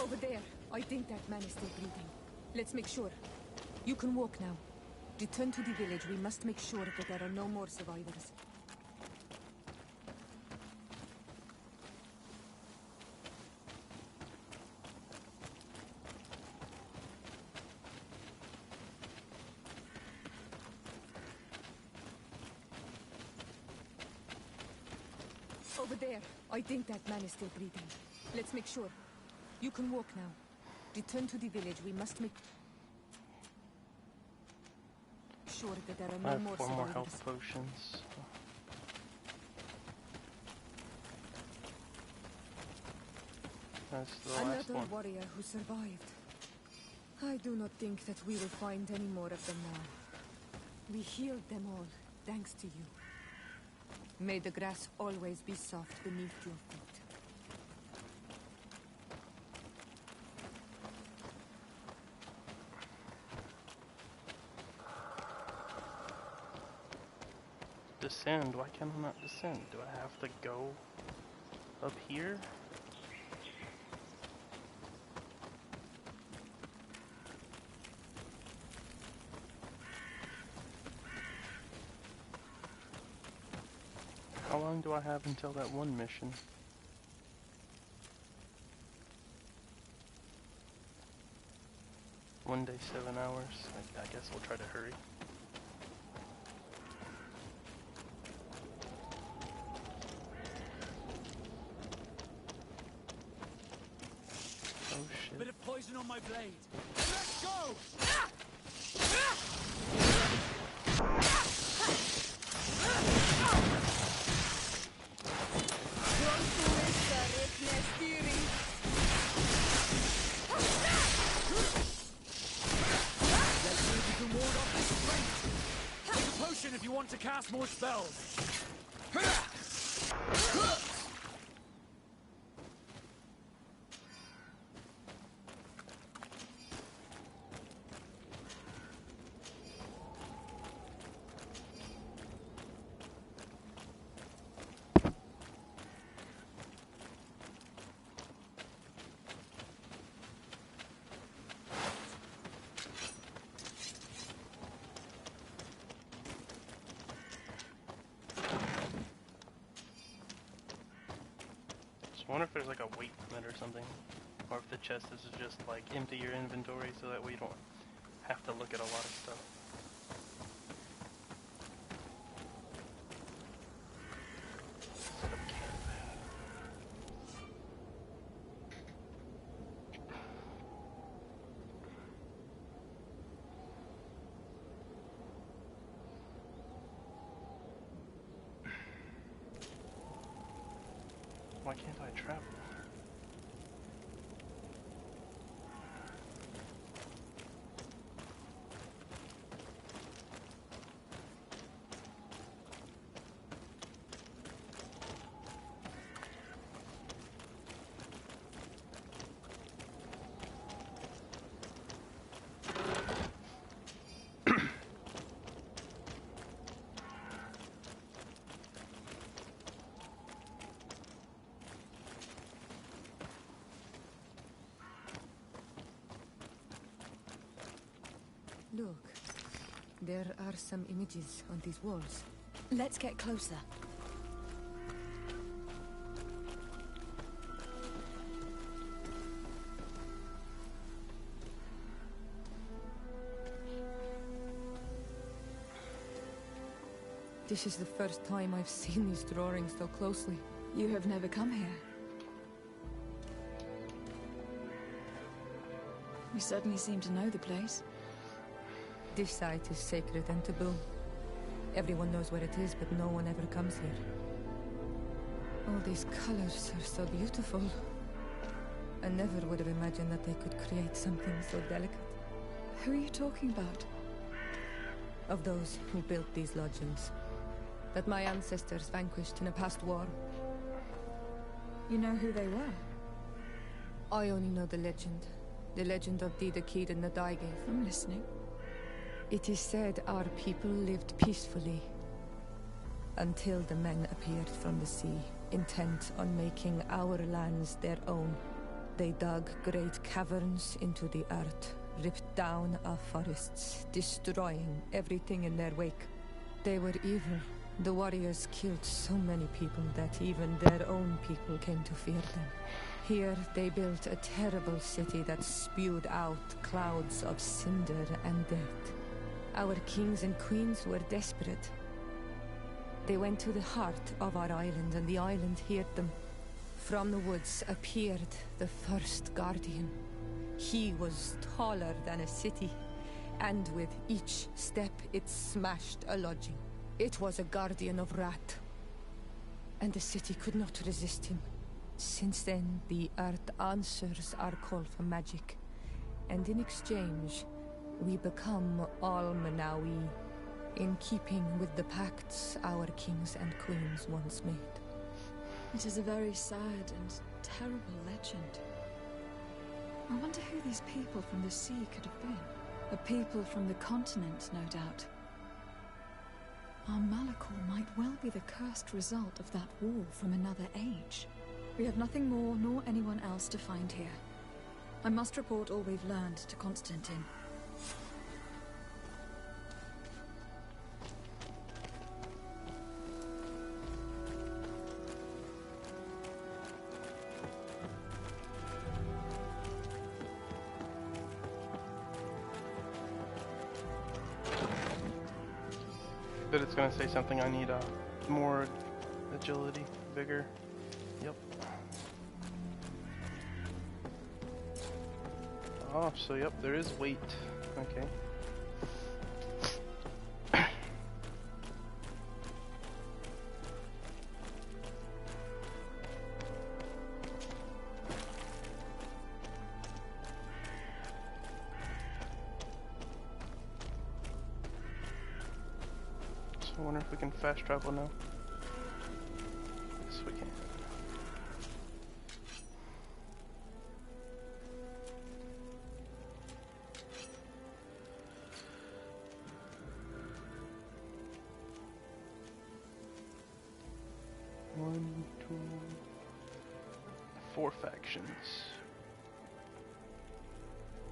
Over there. I think that man is still breathing. Let's make sure. You can walk now. Return to the village. We must make sure that there are no more survivors. Over there. I think that man is still breathing. Let's make sure. You can walk now. Return to the village. We must make sure that there are I no have more 4 more survivors. health potions. That's the last Another one. warrior who survived. I do not think that we will find any more of them now. We healed them all, thanks to you. May the grass always be soft beneath your feet. Descend? Why can I not descend? Do I have to go up here? long do I have until that one mission? One day, 7 hours. I guess we'll try to hurry. Oh shit. Bit of poison on my blade. Let's go! Let's see if you can ward off this strength. Take a potion if you want to cast more spells. I wonder if there's like a weight limit or something, or if the chest is just like empty your inventory so that way you don't have to look at a lot of stuff. Why can't I travel? Look, there are some images on these walls. Let's get closer. This is the first time I've seen these drawings so closely. You have never come here. You certainly seem to know the place. This site is sacred and taboo. Everyone knows where it is, but no one ever comes here. All these colors are so beautiful. I never would have imagined that they could create something so delicate. Who are you talking about? Of those who built these legends. That my ancestors vanquished in a past war. You know who they were? I only know the legend. The legend of the Kid and the Daigeth. I'm listening. It is said our people lived peacefully until the men appeared from the sea, intent on making our lands their own. They dug great caverns into the earth, ripped down our forests, destroying everything in their wake. They were evil. The warriors killed so many people that even their own people came to fear them. Here they built a terrible city that spewed out clouds of cinder and death. Our kings and queens were desperate. They went to the heart of our island, and the island heard them. From the woods appeared the first guardian. He was taller than a city, and with each step it smashed a lodging. It was a guardian of Rat, and the city could not resist him. Since then, the earth answers our call for magic, and in exchange, we become Almanawi, in keeping with the pacts our kings and queens once made. It is a very sad and terrible legend. I wonder who these people from the sea could have been. A people from the continent, no doubt. Our Malachor might well be the cursed result of that war from another age. We have nothing more nor anyone else to find here. I must report all we've learned to Constantine. But it's gonna say something. I need more agility, vigor. Yep. Oh, so yep, there is weight. Okay. I wonder if we can fast travel now. Yes, we can. One, two, 4 factions.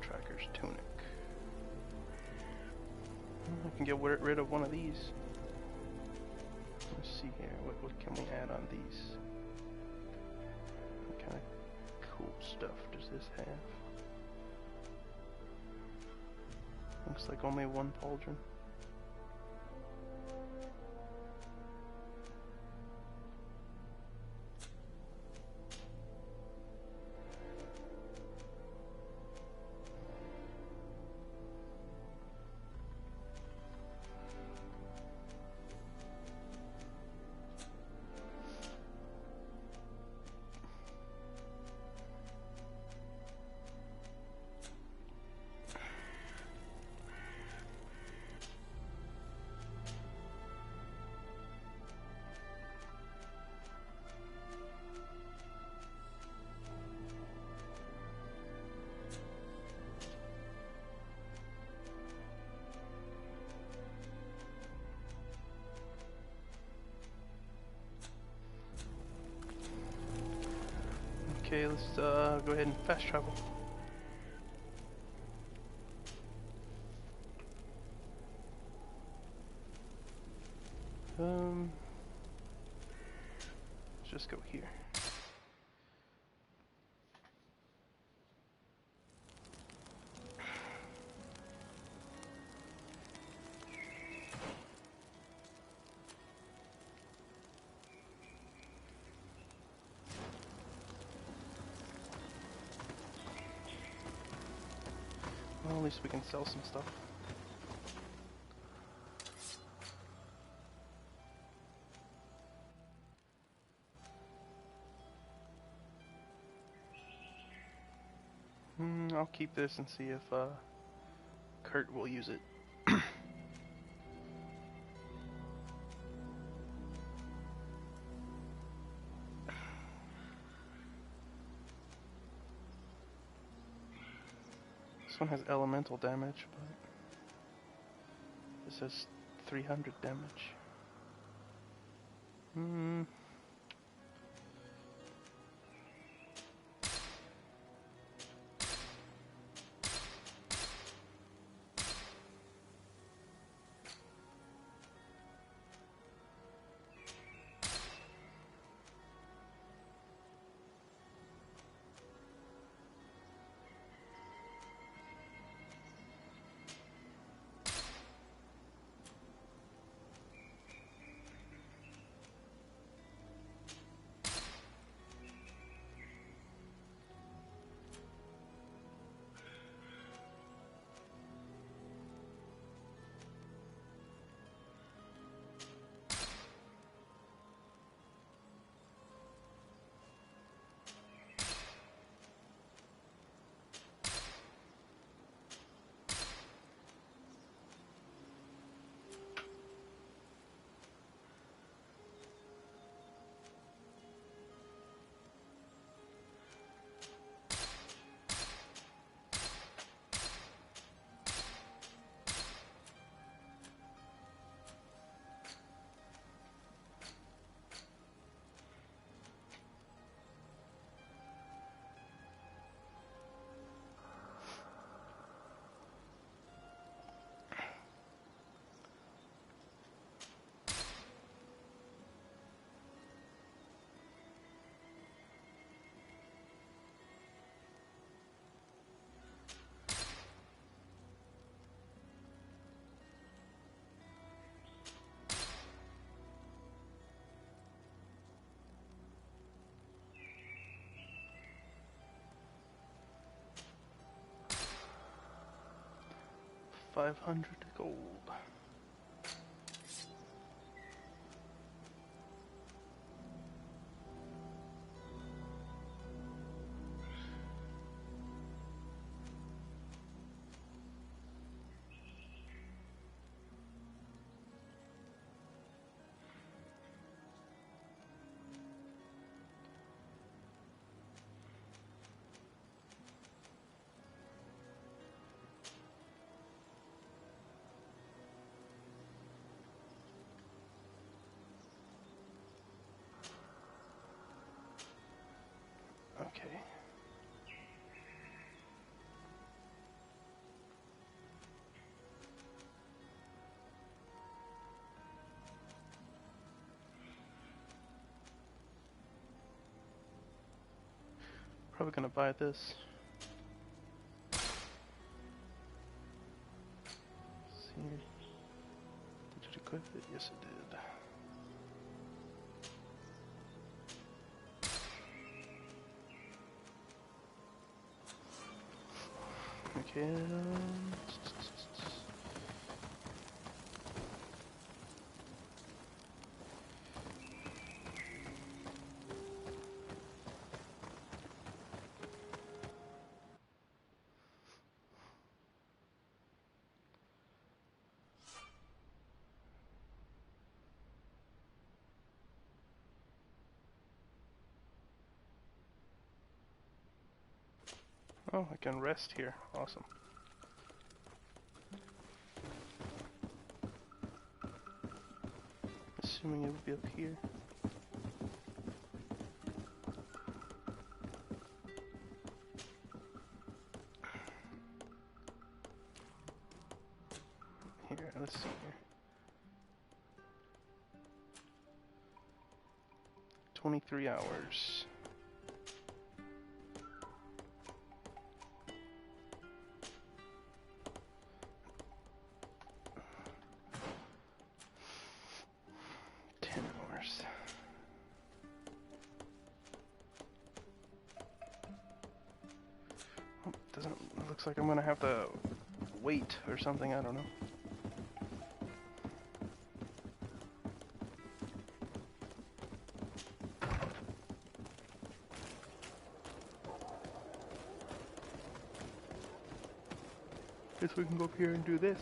Tracker's tunic. I can get rid of one of these. Let's see here, what can we add on these? What kind of cool stuff does this have? Looks like only 1 pauldron. Okay, let's go ahead and fast travel. Let's just go here. Well, at least we can sell some stuff. I'll keep this and see if Kurt will use it. This one has elemental damage, but this has 300 damage. 500 gold. Okay. Probably gonna buy this. See, did it equip it? Yes, it did. Okay. Oh, I can rest here. Awesome. Assuming it would be up here. Here, let's see here. 23 hours. Looks like I'm gonna have to wait or something, I don't know. Guess we can go up here and do this.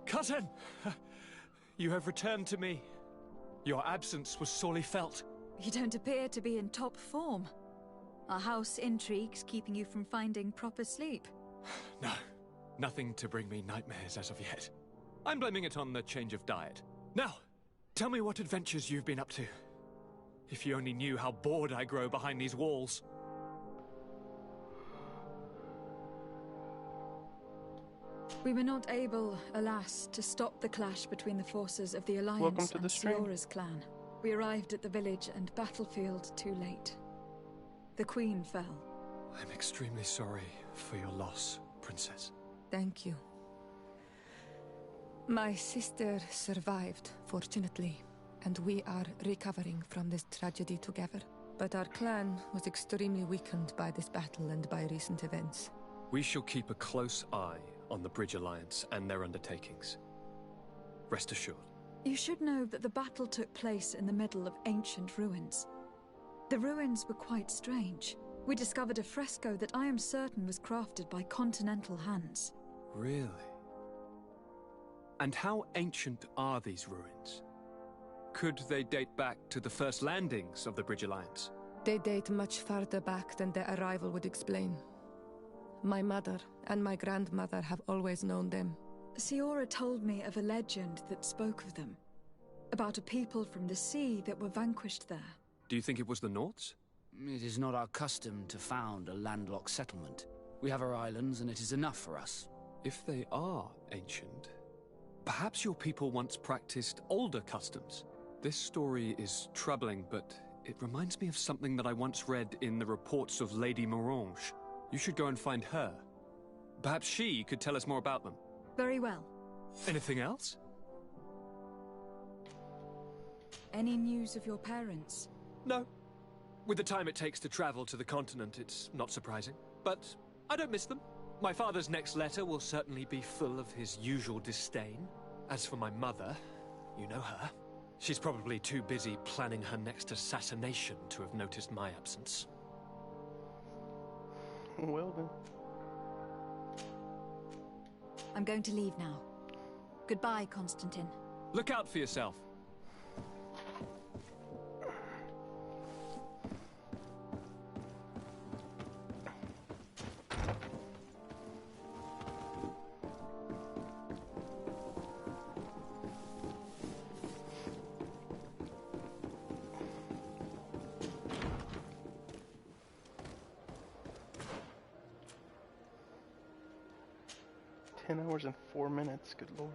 Cousin! You have returned to me. Your absence was sorely felt. You don't appear to be in top form. Are house intrigues keeping you from finding proper sleep? No, nothing to bring me nightmares as of yet. I'm blaming it on the change of diet. Now, tell me what adventures you've been up to. If you only knew how bored I grow behind these walls. We were not able, alas, to stop the clash between the forces of the Alliance Welcome to and the stream. Siora's clan. We arrived at the village and battlefield too late. The Queen fell. I'm extremely sorry for your loss, Princess. Thank you. My sister survived, fortunately, and we are recovering from this tragedy together. But our clan was extremely weakened by this battle and by recent events. We shall keep a close eye on the Bridge Alliance and their undertakings. Rest assured. You should know that the battle took place in the middle of ancient ruins. The ruins were quite strange. We discovered a fresco that I am certain was crafted by continental hands. Really? And how ancient are these ruins? Could they date back to the first landings of the Bridge Alliance? They date much farther back than their arrival would explain. My mother and my grandmother have always known them. Siora told me of a legend that spoke of them. About a people from the sea that were vanquished there. Do you think it was the Nords? It is not our custom to found a landlocked settlement. We have our islands, and it is enough for us. If they are ancient, perhaps your people once practiced older customs. This story is troubling, but it reminds me of something that I once read in the reports of Lady Morange. You should go and find her. Perhaps she could tell us more about them. Very well. Anything else? Any news of your parents? No. With the time it takes to travel to the continent, it's not surprising. But I don't miss them. My father's next letter will certainly be full of his usual disdain. As for my mother, you know her. She's probably too busy planning her next assassination to have noticed my absence. Well then. I'm going to leave now. Goodbye, Constantine. Look out for yourself. 10 hours and 4 minutes, good lord.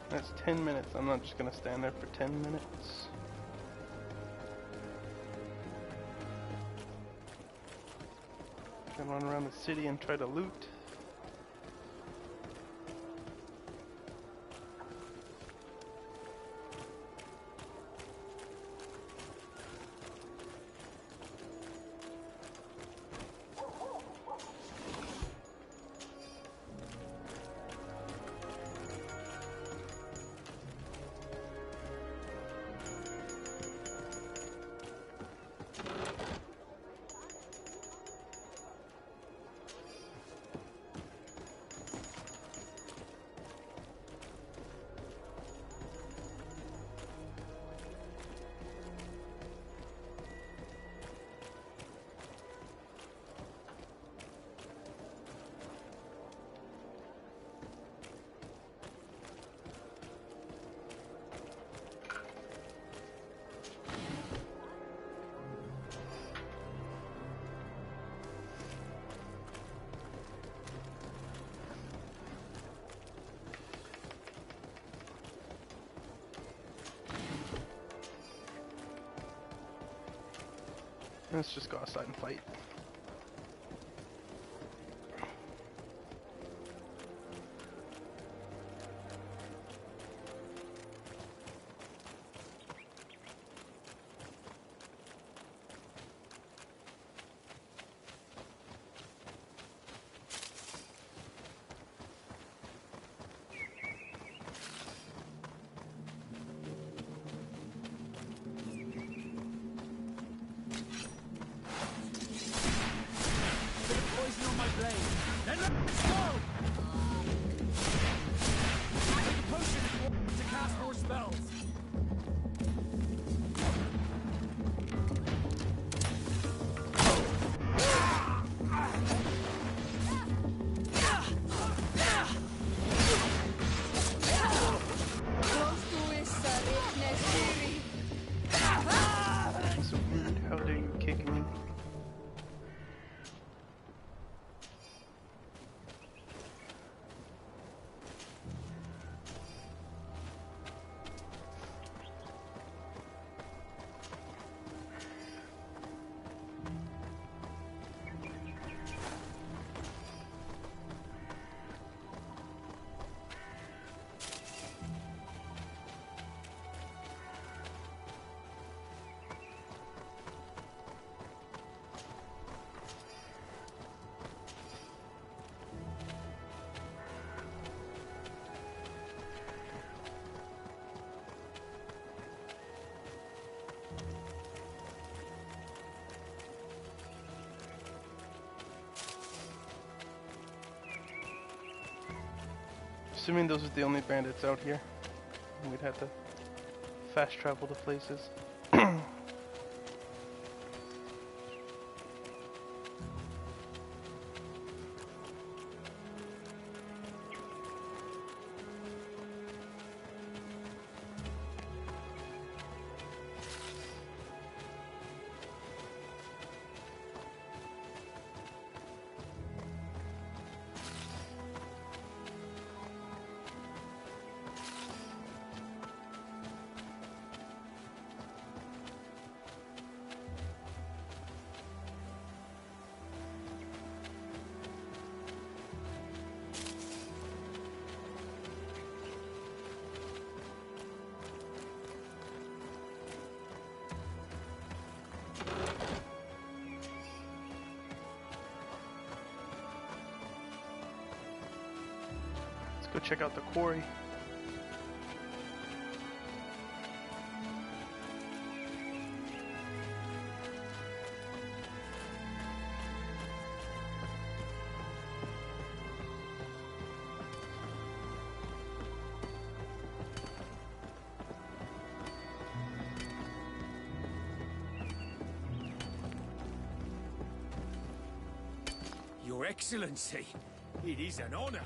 That's 10 minutes. I'm not just gonna stand there for 10 minutes. Run around the city and try to loot. Let's just go outside and fight. Assuming those are the only bandits out here, we'd have to fast travel to places. Go check out the quarry. Your Excellency, it is an honor.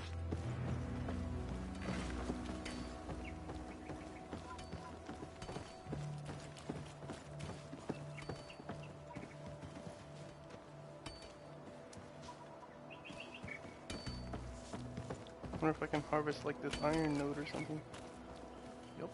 I wonder if I can harvest like this iron node or something. Yup.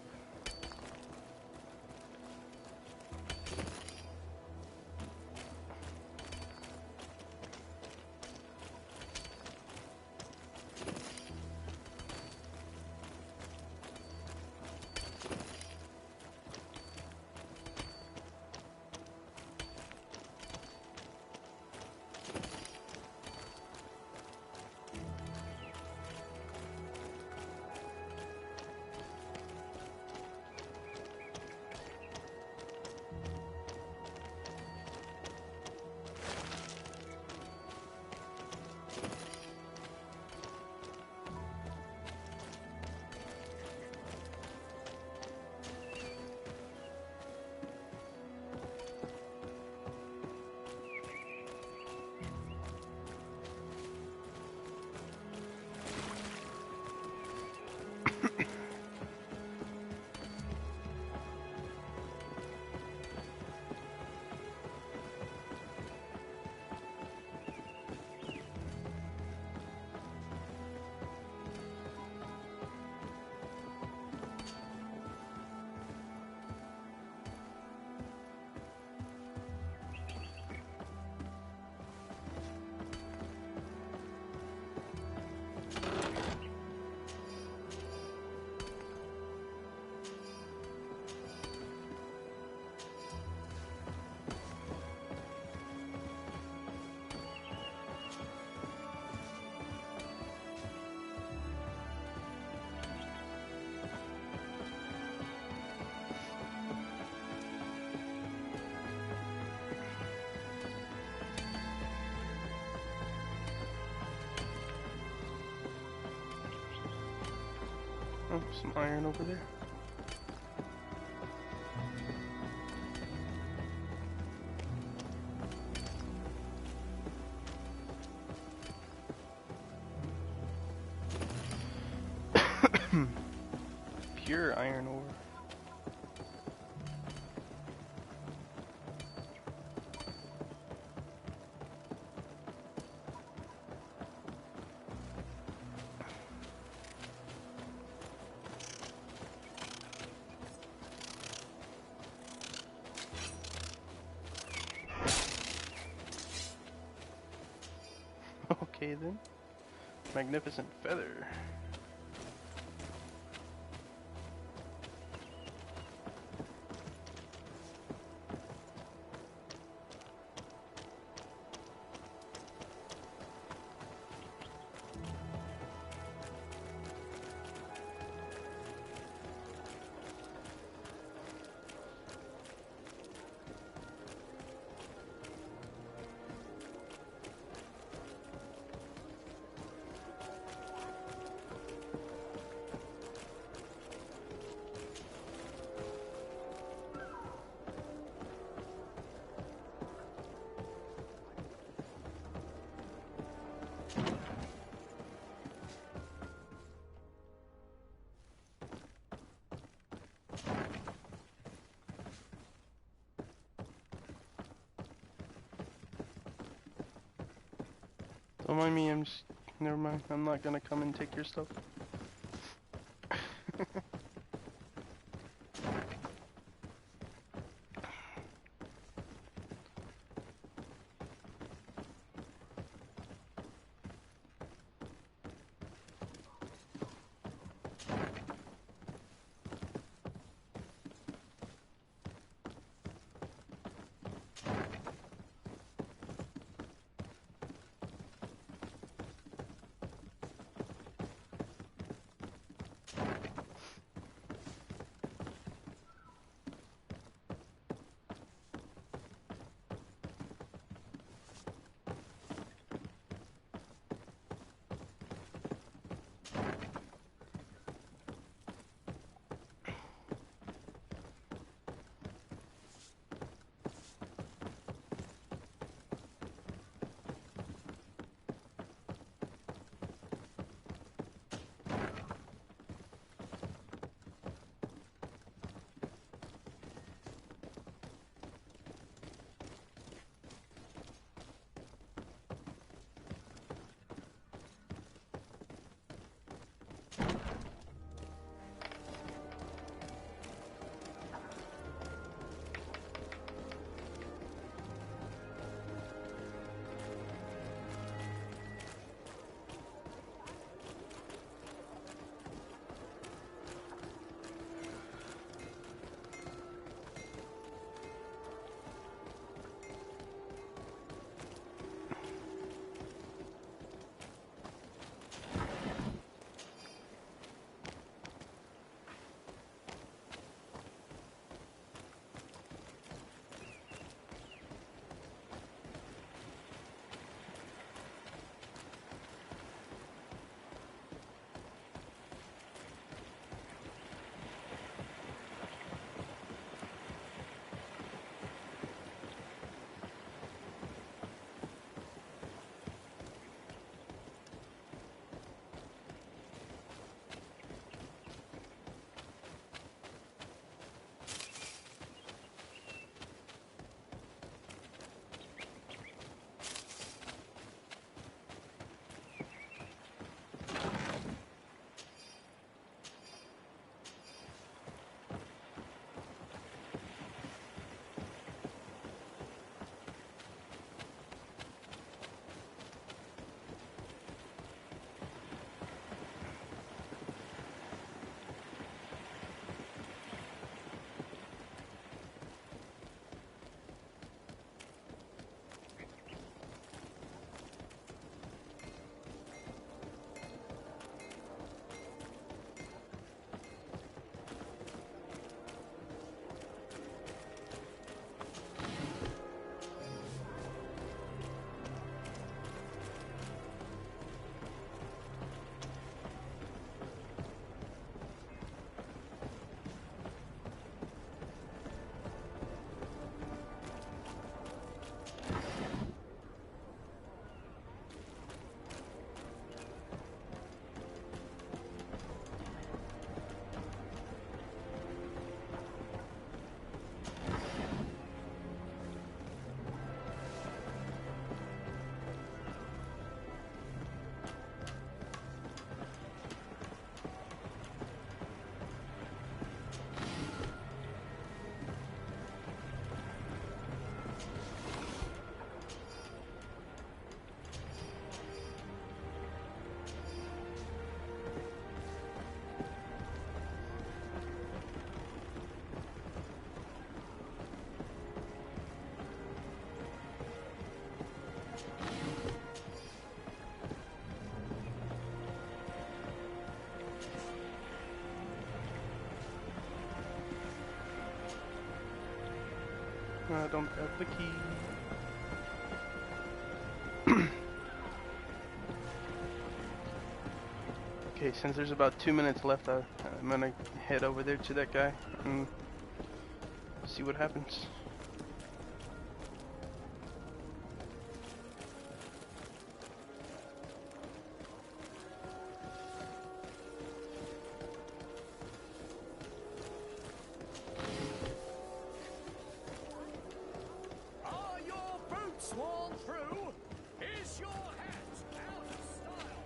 Oh, some iron over there. Pure iron ore. Okay then. Magnificent feather. Don't mind me, I'm just... Never mind, I'm not gonna come and take your stuff. I don't have the key. Okay, since there's about 2 minutes left, I'm gonna head over there to that guy and see what happens. Are your boots worn through? Is your hat out of style?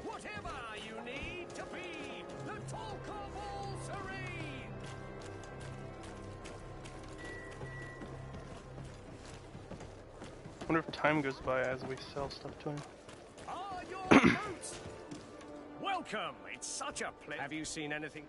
Whatever you need to be the talk of all Serene. I wonder if time goes by as we sell stuff to him. Are your boots? Welcome. It's such a pleasure. Have you seen anything?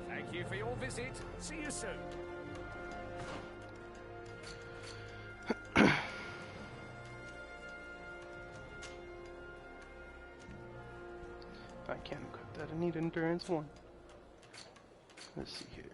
Thank you for your visit. See you soon. I can't equip that. I need endurance 1. Let's see here.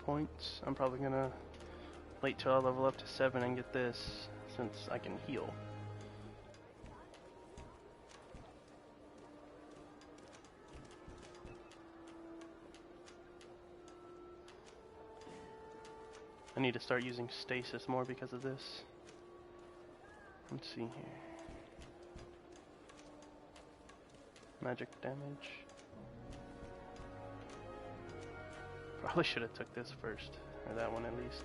Points. I'm probably gonna wait till I level up to 7 and get this, since I can heal. I need to start using stasis more because of this. Let's see here. Magic damage. Probably should have took this first, or that one at least.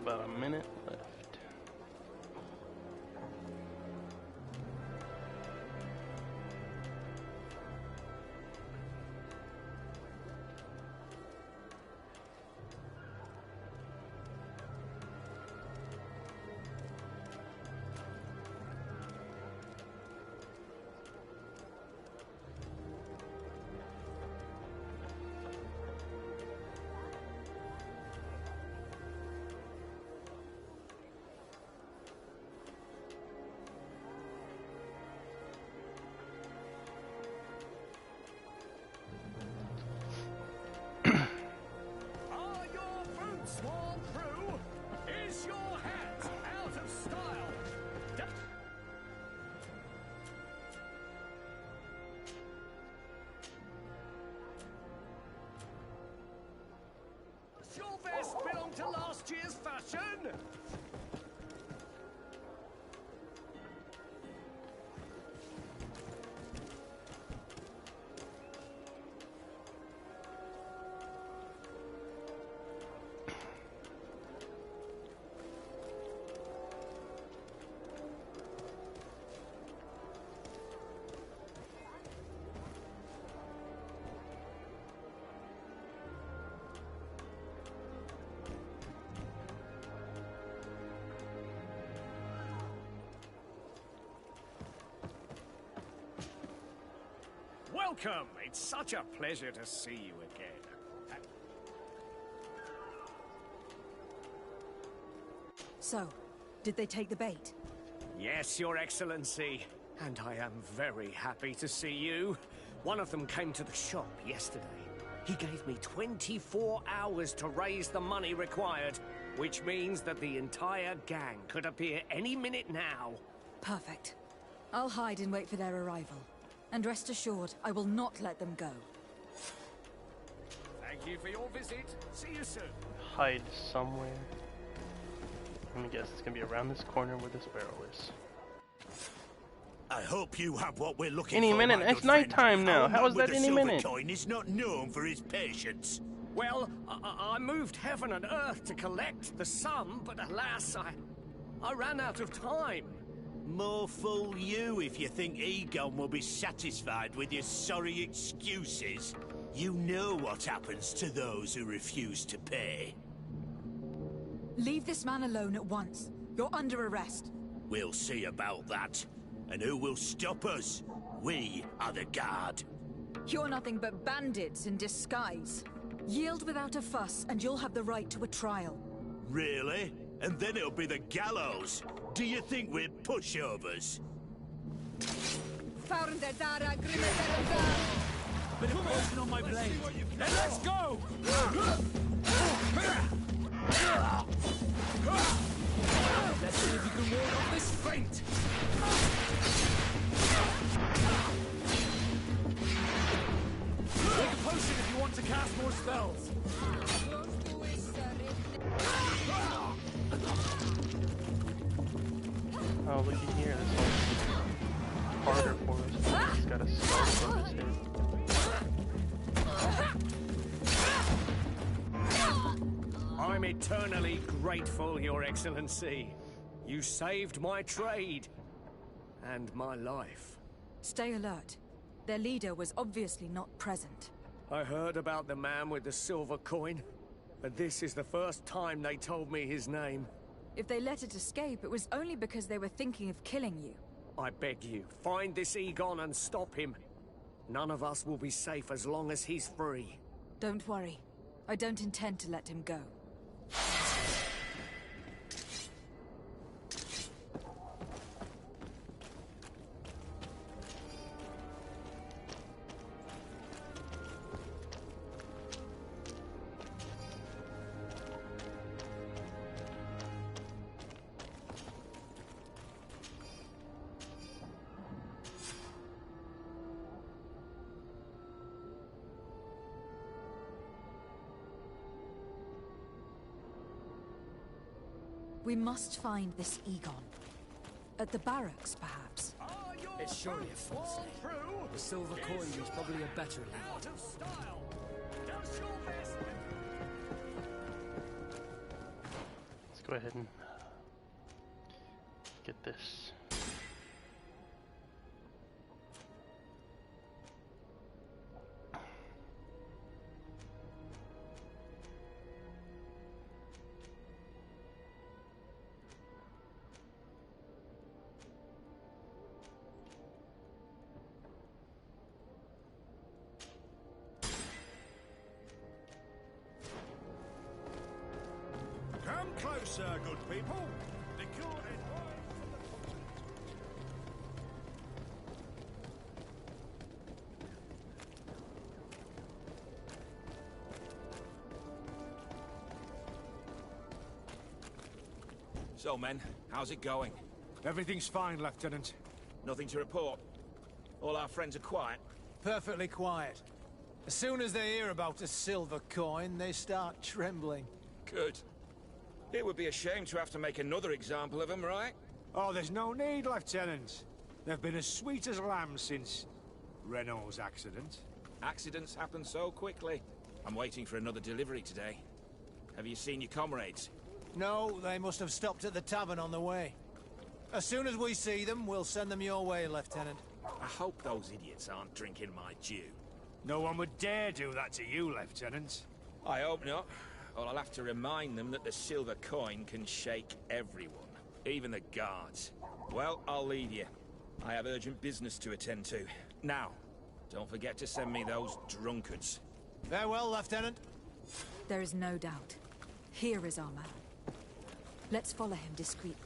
about a minute left. Sworn through? Is your hat out of style? Does your vest belong to last year's fashion? Welcome! It's such a pleasure to see you again. So, did they take the bait? Yes, Your Excellency. And I am very happy to see you. One of them came to the shop yesterday. He gave me 24 hours to raise the money required, which means that the entire gang could appear any minute now. Perfect. I'll hide and wait for their arrival. And rest assured, I will not let them go. Thank you for your visit. See you soon. Hide somewhere. Let me guess, it's gonna be around this corner where this barrel is. I hope you have what we're looking Any for. minute. My It's good friend. nighttime now. Our How man is with that the any silver minute? coin is not known for his patience. Well, I moved heaven and earth to collect the sum, but alas, I ran out of time. More fool you if you think Egon will be satisfied with your sorry excuses. You know what happens to those who refuse to pay. Leave this man alone at once. You're under arrest. We'll see about that. And who will stop us? We are the guard. You're nothing but bandits in disguise. Yield without a fuss, and you'll have the right to a trial. Really? And then it'll be the gallows. Do you think we're pushovers? Bit of poison on my blade. Then let's go! Let's see if you can ward off this feint. Take a potion if you want to cast more spells. Oh, looky here. This one's harder for us. He's got a skull from his head. I'm eternally grateful, Your Excellency. You saved my trade. And my life. Stay alert. Their leader was obviously not present. I heard about the man with the silver coin, but this is the first time they told me his name. If they let it escape, it was only because they were thinking of killing you. I beg you, find this Egon and stop him. None of us will be safe as long as he's free. Don't worry. I don't intend to let him go. We must find this Egon. At the barracks, perhaps. It's surely a false name. The silver coin is probably a better lead. Let's go ahead and get this. Come closer, good people. Liquor and wine from the continent. So, men, how's it going? Everything's fine, Lieutenant. Nothing to report? All our friends are quiet? Perfectly quiet. As soon as they hear about a silver coin, they start trembling. Good. It would be a shame to have to make another example of them, right? Oh, there's no need, Lieutenant. They've been as sweet as lambs since Renault's accident. Accidents happen so quickly. I'm waiting for another delivery today. Have you seen your comrades? No, they must have stopped at the tavern on the way. As soon as we see them, we'll send them your way, Lieutenant. I hope those idiots aren't drinking my dew. No one would dare do that to you, Lieutenant. I hope not. Or I'll have to remind them that the silver coin can shake everyone, even the guards. Well, I'll leave you. I have urgent business to attend to. Now, don't forget to send me those drunkards. Farewell, Lieutenant. There is no doubt. Here is our man. Let's follow him discreetly.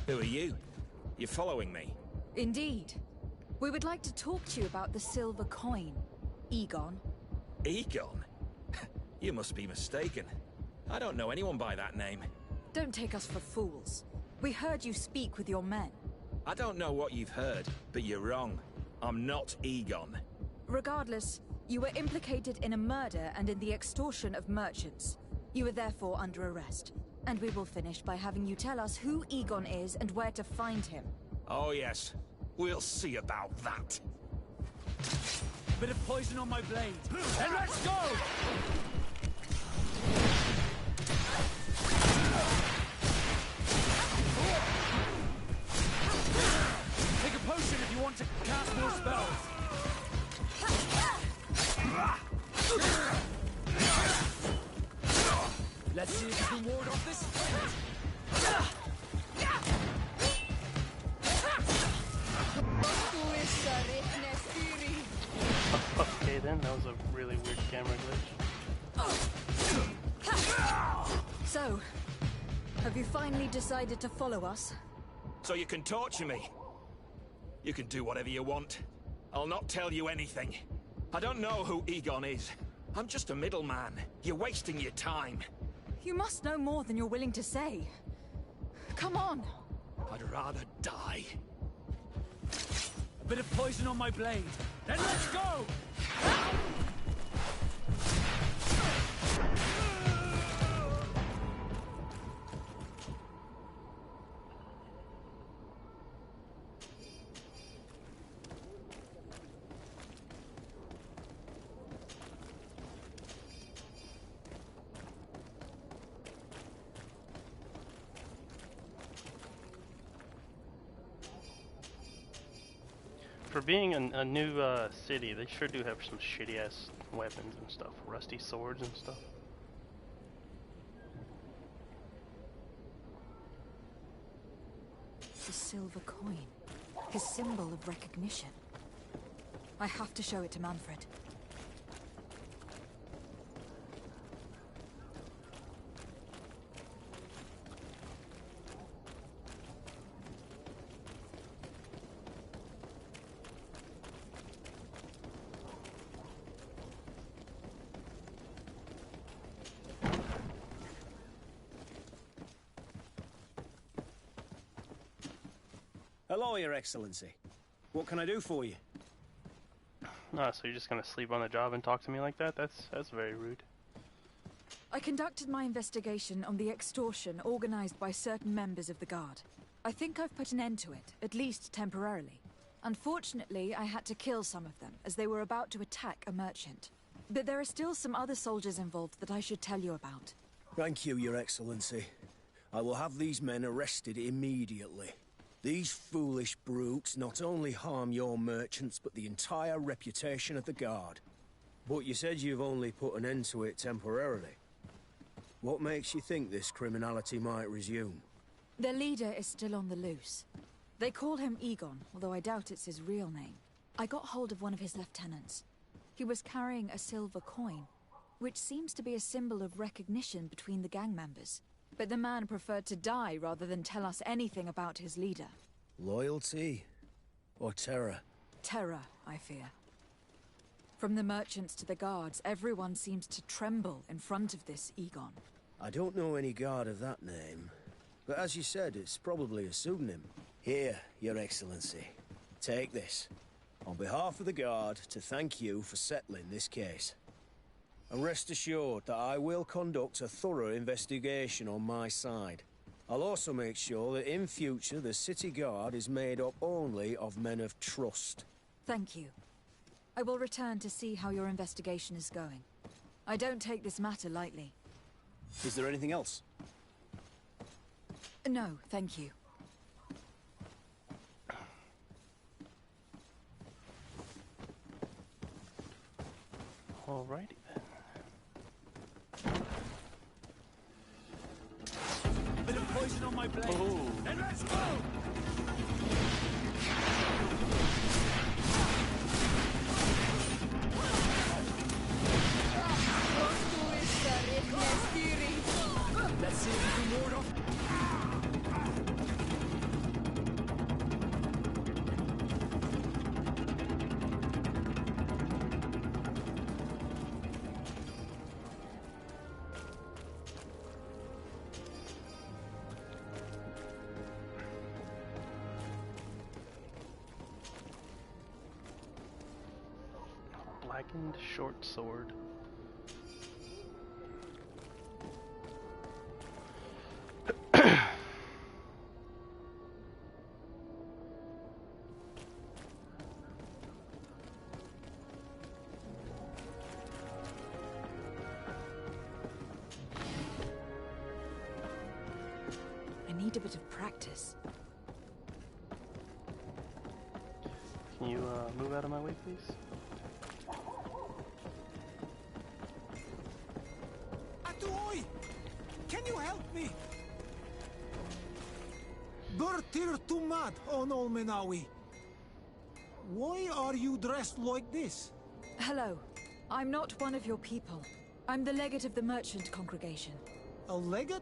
Who are you? You're following me? Indeed. We would like to talk to you about the silver coin, Egon. Egon? You must be mistaken. I don't know anyone by that name. Don't take us for fools. We heard you speak with your men. I don't know what you've heard, but you're wrong. I'm not Egon. Regardless, you were implicated in a murder and in the extortion of merchants. You are therefore under arrest. And we will finish by having you tell us who Egon is and where to find him. Oh yes, we'll see about that. Bit of poison on my blade. And let's go! Take a potion if you want to cast more spells. Let's see if you can ward off this. Okay then, that was a really weird camera glitch. So, have you finally decided to follow us? So you can torture me. You can do whatever you want. I'll not tell you anything. I don't know who Egon is. I'm just a middleman. You're wasting your time. You must know more than you're willing to say. Come on. I'd rather die. A bit of poison on my blade. Then let's go! For being a new city, they sure do have some shitty-ass weapons and stuff. Rusty swords and stuff. The silver coin. His symbol of recognition. I have to show it to Manfred. Hello, Your Excellency. What can I do for you? Ah, so you're just gonna sleep on the job and talk to me like that? That's very rude. I conducted my investigation on the extortion organized by certain members of the Guard. I think I've put an end to it, at least temporarily. Unfortunately, I had to kill some of them, as they were about to attack a merchant. But there are still some other soldiers involved that I should tell you about. Thank you, Your Excellency. I will have these men arrested immediately. These foolish brutes not only harm your merchants, but the entire reputation of the Guard. But you said you've only put an end to it temporarily. What makes you think this criminality might resume? Their leader is still on the loose. They call him Egon, although I doubt it's his real name. I got hold of one of his lieutenants. He was carrying a silver coin, which seems to be a symbol of recognition between the gang members. But the man preferred to die rather than tell us anything about his leader. Loyalty? Or terror? Terror, I fear. From the merchants to the guards, everyone seems to tremble in front of this Egon. I don't know any guard of that name. But as you said, it's probably a pseudonym. Here, Your Excellency. Take this. On behalf of the Guard, to thank you for settling this case. And rest assured that I will conduct a thorough investigation on my side. I'll also make sure that in future the City Guard is made up only of men of trust. Thank you. I will return to see how your investigation is going. I don't take this matter lightly. Is there anything else? No, thank you. Alrighty then. Bit of poison on my blade. Oh. Then let's go! Let's see if you can ward off. Blackened short sword. I need a bit of practice. Can you move out of my way, please? Atuoi! Can you help me? Bertir Tumad on Olmenawi. Why are you dressed like this? Hello. I'm not one of your people. I'm the legate of the merchant congregation. A legate?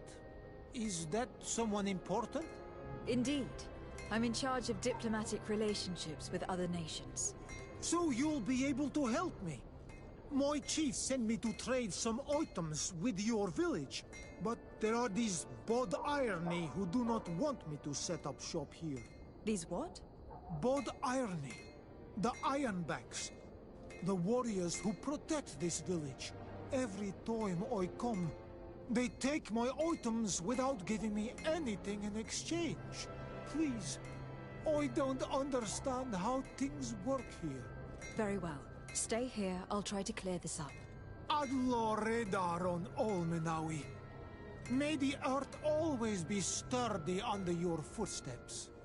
Is that someone important? Indeed. I'm in charge of diplomatic relationships with other nations. So you'll be able to help me? My chief sent me to trade some items with your village, but there are these Bod Irony who do not want me to set up shop here. These what? Bod Irony. The Ironbacks. The warriors who protect this village. Every time I come, they take my items without giving me anything in exchange. Please, I don't understand how things work here. Very well. Stay here, I'll try to clear this up. Adlo Redar on Olmenawi. May the earth always be sturdy under your footsteps.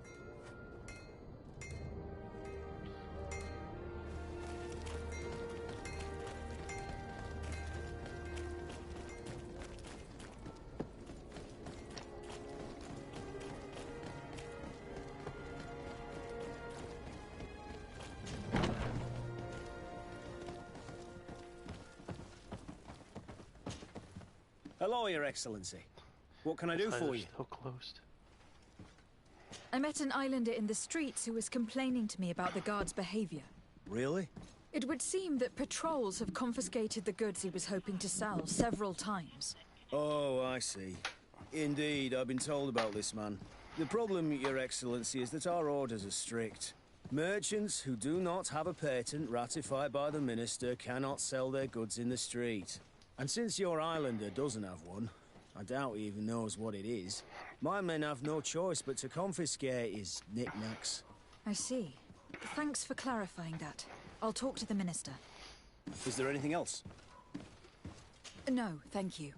Hello, Your Excellency. What can I do for you? So close. I met an islander in the streets who was complaining to me about the guard's behavior. Really? It would seem that patrols have confiscated the goods he was hoping to sell several times. Oh, I see. Indeed, I've been told about this man. The problem, Your Excellency, is that our orders are strict. Merchants who do not have a patent ratified by the Minister cannot sell their goods in the street. And since your islander doesn't have one, I doubt he even knows what it is, my men have no choice but to confiscate his knickknacks. I see. Thanks for clarifying that. I'll talk to the Minister. Is there anything else? No, thank you.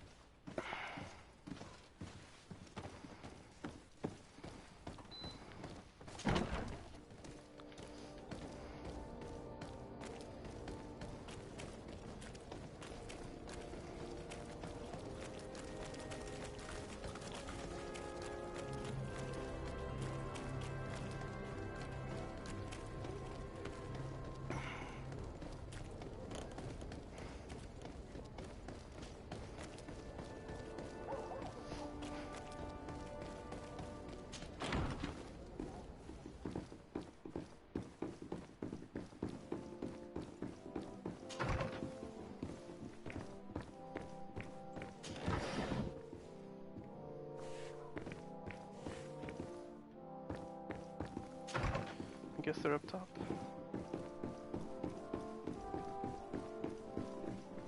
I guess they're up top.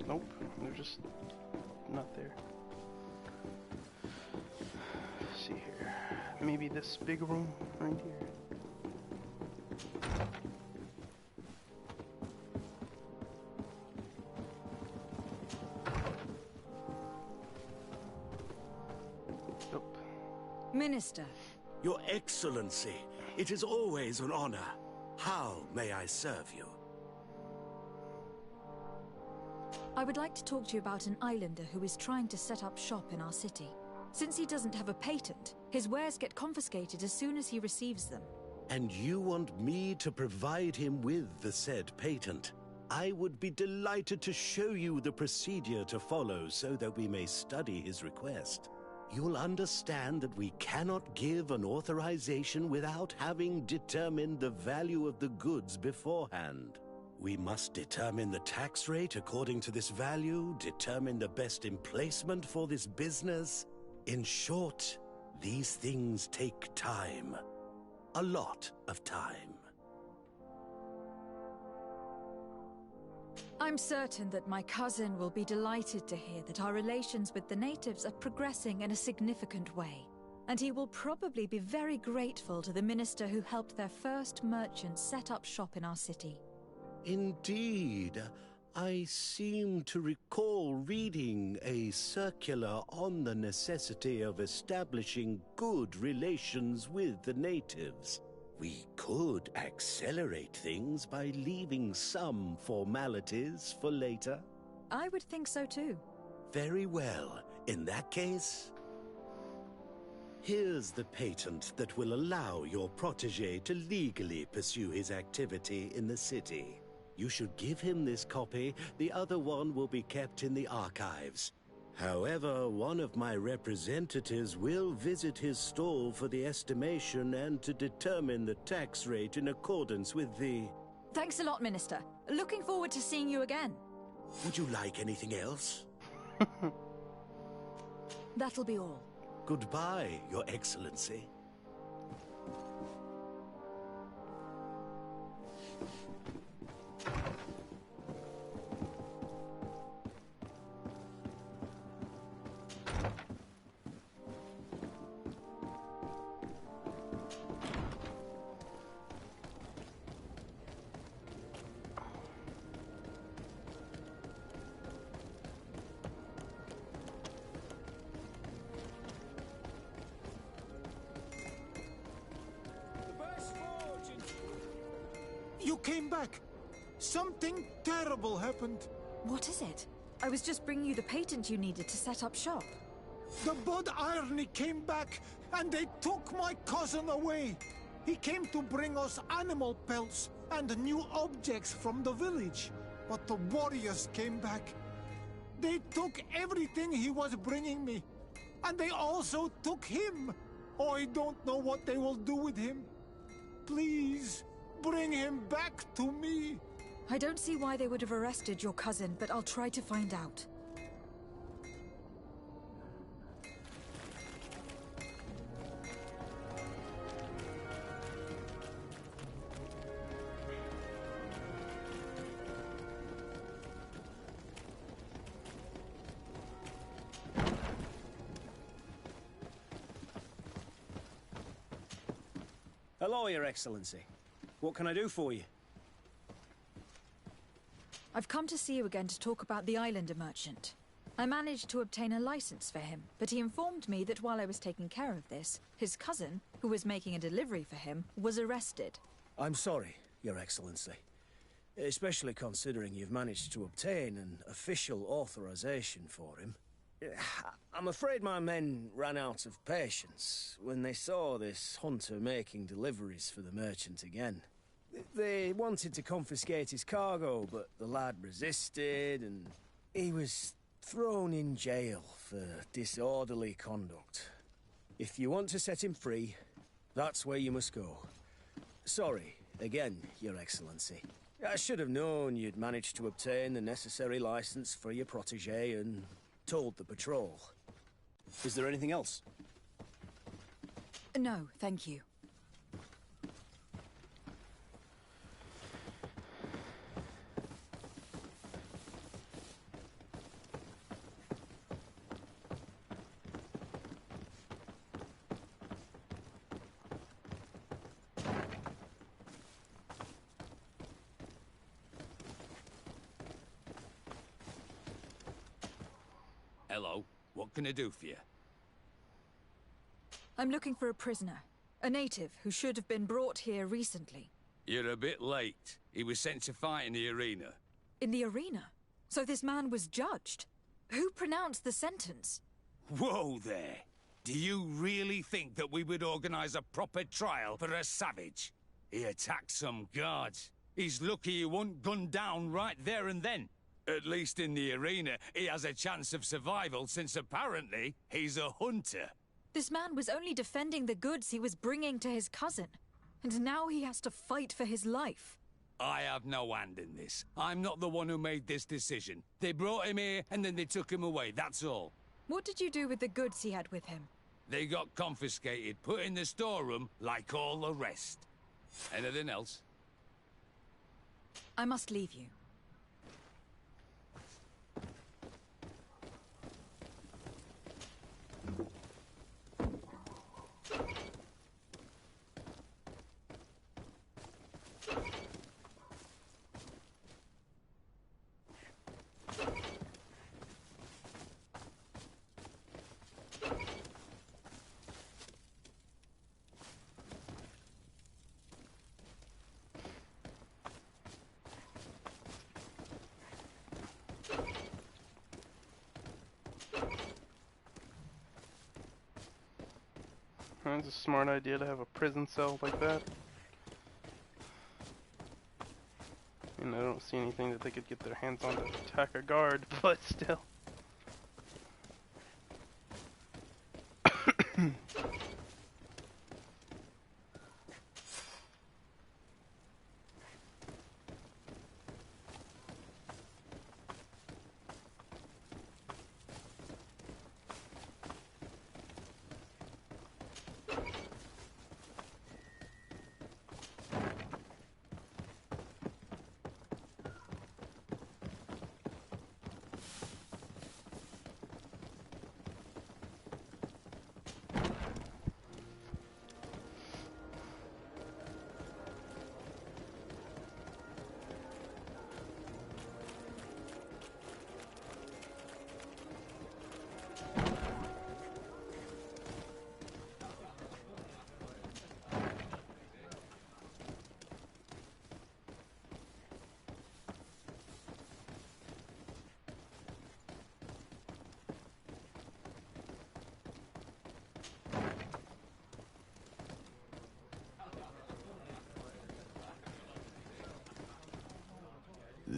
Nope, they're just not there. Let's see here. Maybe this big room right here. Nope. Minister. Your Excellency, it is always an honor. How may I serve you? I would like to talk to you about an islander who is trying to set up shop in our city. Since he doesn't have a patent, his wares get confiscated as soon as he receives them. And you want me to provide him with the said patent? I would be delighted to show you the procedure to follow so that we may study his request. You'll understand that we cannot give an authorization without having determined the value of the goods beforehand. We must determine the tax rate according to this value, determine the best emplacement for this business. In short, these things take time. A lot of time. I'm certain that my cousin will be delighted to hear that our relations with the natives are progressing in a significant way. And he will probably be very grateful to the minister who helped their first merchants set up shop in our city. Indeed. I seem to recall reading a circular on the necessity of establishing good relations with the natives. We could accelerate things by leaving some formalities for later. I would think so too. Very well. In that case, here's the patent that will allow your protege to legally pursue his activity in the city. You should give him this copy. The other one will be kept in the archives. However, one of my representatives will visit his stall for the estimation and to determine the tax rate in accordance with the... Thanks a lot, Minister. Looking forward to seeing you again. Would you like anything else? That'll be all. Goodbye, Your Excellency. You came back. Something terrible happened. What is it? I was just bringing you the patent you needed to set up shop. The Bud Irony came back, and they took my cousin away. He came to bring us animal pelts and new objects from the village. But the warriors came back. They took everything he was bringing me. And they also took him. I don't know what they will do with him. Please, bring him back to me. I don't see why they would have arrested your cousin, but I'll try to find out. Hello, Your Excellency. What can I do for you? I've come to see you again to talk about the Islander merchant. I managed to obtain a license for him, but he informed me that while I was taking care of this, his cousin, who was making a delivery for him, was arrested. I'm sorry, Your Excellency. Especially considering you've managed to obtain an official authorization for him. I'm afraid my men ran out of patience when they saw this hunter making deliveries for the merchant again. They wanted to confiscate his cargo, but the lad resisted, and he was thrown in jail for disorderly conduct. If you want to set him free, that's where you must go. Sorry, again, Your Excellency. I should have known you'd managed to obtain the necessary license for your protégé and told the patrol. Is there anything else? No, thank you. Hello. What can I do for you? I'm looking for a prisoner. A native who should have been brought here recently. You're a bit late. He was sent to fight in the arena. In the arena? So this man was judged? Who pronounced the sentence? Whoa there! Do you really think that we would organize a proper trial for a savage? He attacked some guards. He's lucky he wasn't gunned down right there and then. At least in the arena, he has a chance of survival since apparently he's a hunter. This man was only defending the goods he was bringing to his cousin. And now he has to fight for his life. I have no hand in this. I'm not the one who made this decision. They brought him here and then they took him away, that's all. What did you do with the goods he had with him? They got confiscated, put in the storeroom like all the rest. Anything else? I must leave you. It's a smart idea to have a prison cell like that. And I don't see anything that they could get their hands on to attack a guard, but still.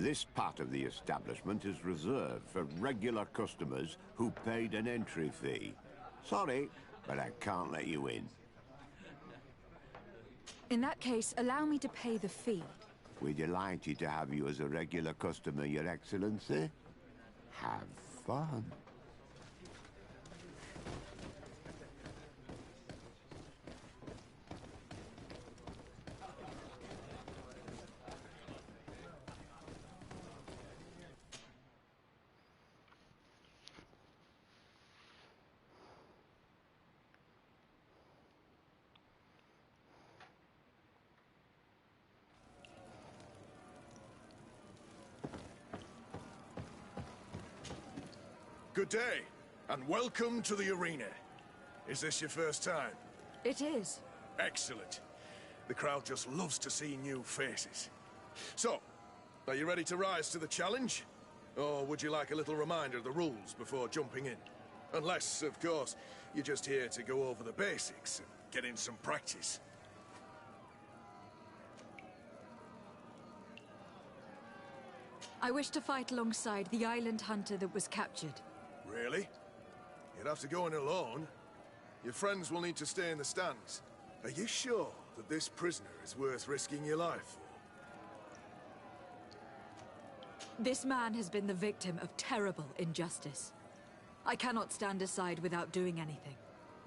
This part of the establishment is reserved for regular customers who paid an entry fee. Sorry, but I can't let you in. In that case, allow me to pay the fee. We're delighted to have you as a regular customer, Your Excellency. Have fun. Good day, and welcome to the arena. Is this your first time? It is. Excellent. The crowd just loves to see new faces. So, are you ready to rise to the challenge? Or would you like a little reminder of the rules before jumping in? Unless, of course, you're just here to go over the basics and get in some practice. I wish to fight alongside the island hunter that was captured. Really? You'd have to go in alone. Your friends will need to stay in the stands. Are you sure that this prisoner is worth risking your life for? This man has been the victim of terrible injustice. I cannot stand aside without doing anything.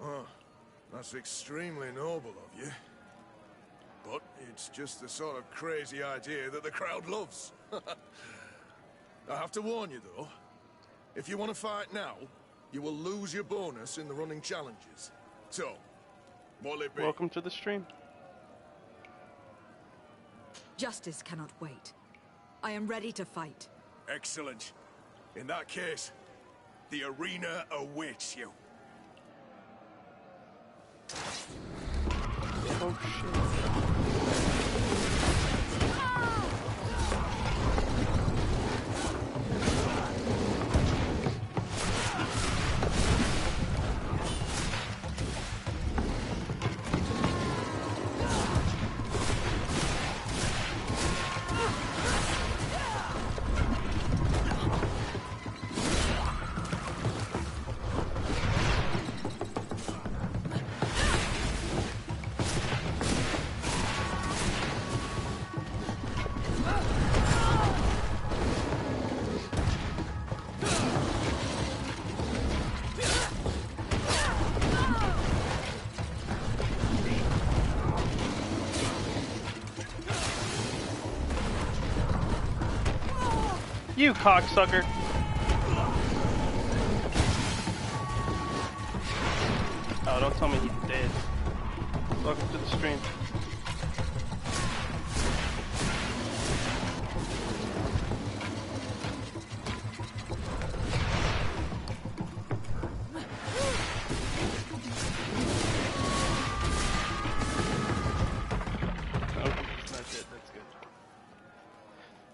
Oh, that's extremely noble of you. But it's just the sort of crazy idea that the crowd loves. I have to warn you, though. If you want to fight now, you will lose your bonus in the running challenges. So, what'll it be? Welcome to the stream. Justice cannot wait. I am ready to fight. Excellent. In that case, the arena awaits you. Oh shit. You cocksucker! Oh, don't tell me he's dead. Welcome to the stream. Okay, that's it. That's good.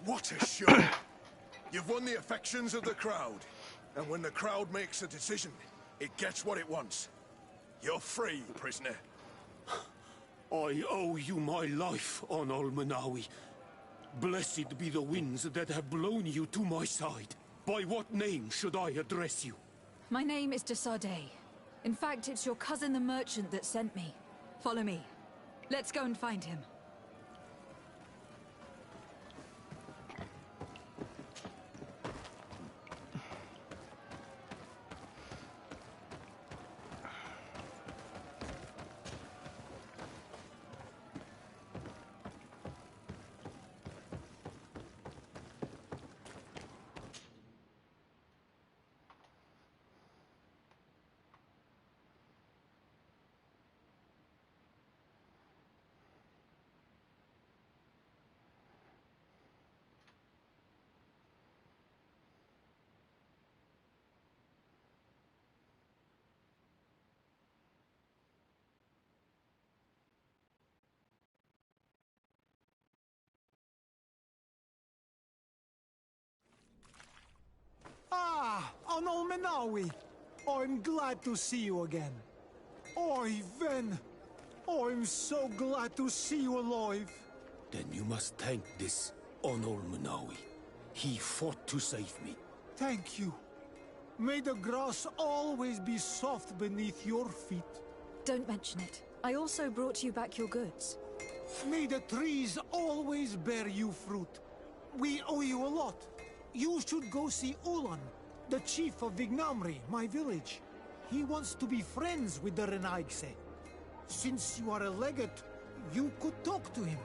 What a show! You've won the affections of the crowd. And when the crowd makes a decision, it gets what it wants. You're free, prisoner. I owe you my life, Onol Manawi. Blessed be the winds that have blown you to my side. By what name should I address you? My name is Desade. In fact, it's your cousin the merchant that sent me. Follow me. Let's go and find him. Ah, Onol Menawi. I'm glad to see you again. Oi, Ven. I'm so glad to see you alive. Then you must thank this Onol Manawi. He fought to save me. Thank you. May the grass always be soft beneath your feet. Don't mention it. I also brought you back your goods. May the trees always bear you fruit. We owe you a lot. You should go see Ulan, the chief of Vignamri, my village. He wants to be friends with the Renaigse. Since you are a legate, you could talk to him.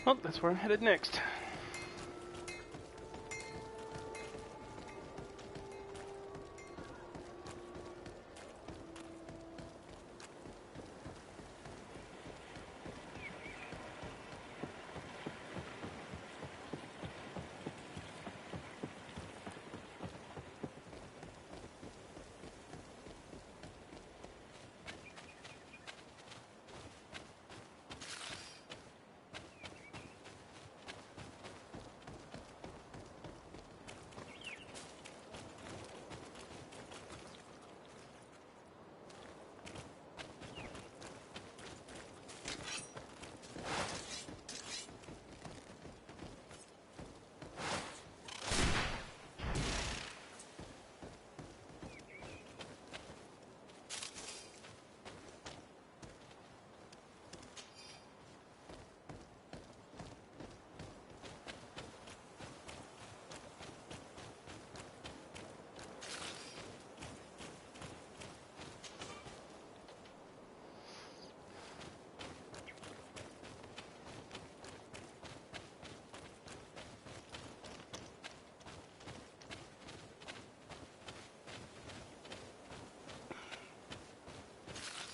Well, that's where I'm headed next.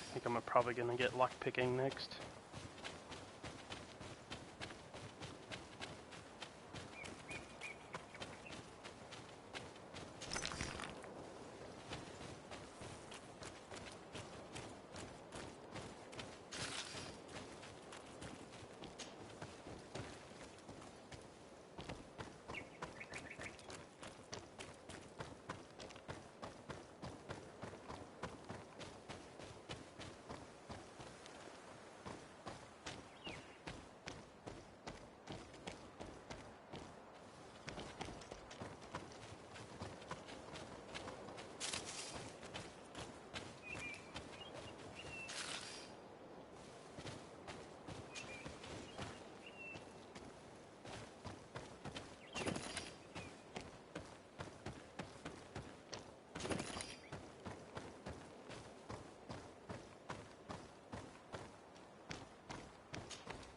I think I'm probably gonna get lockpicking next.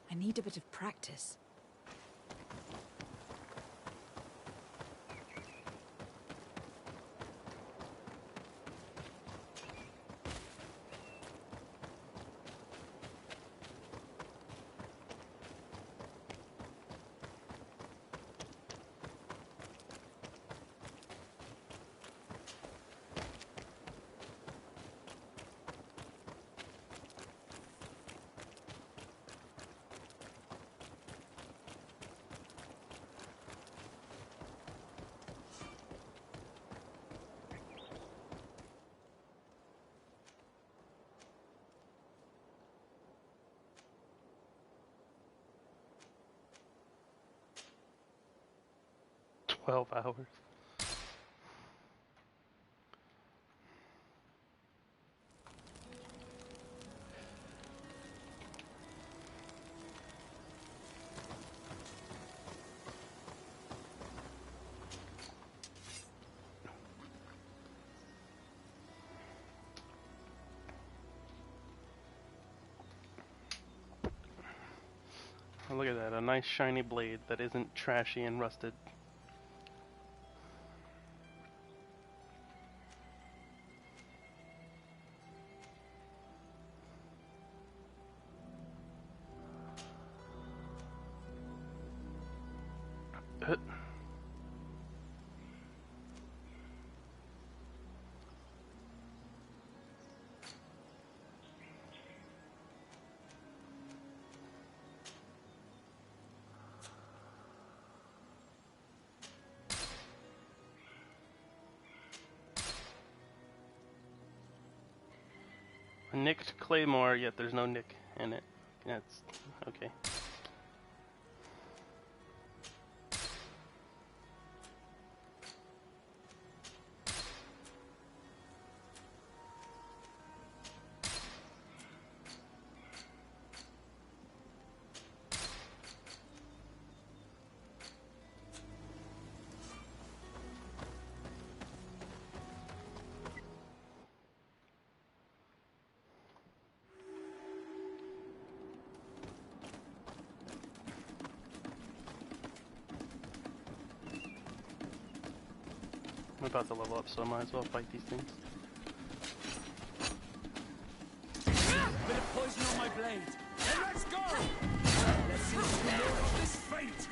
I need a bit of practice. $12. Oh, look at that, a nice shiny blade that isn't trashy and rusted. A nicked claymore, yet there's no nick And it, that's okay. I'm about to level up, so I might as well fight these things. Bit of poison on my blade. Then let's go! Let's see if we know of this fate!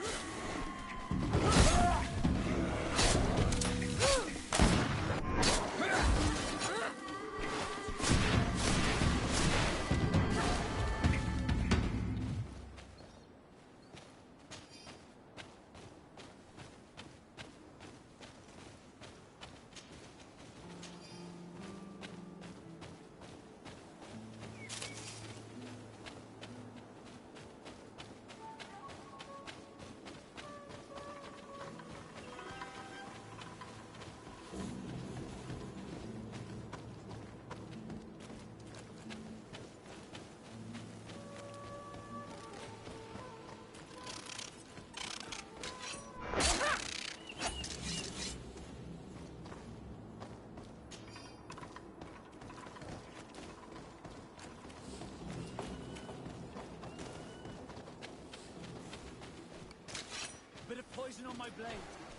Bit of poison on my blade.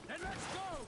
Then let's go!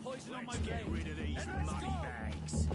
Poison on my blade. Get rid of these money bags.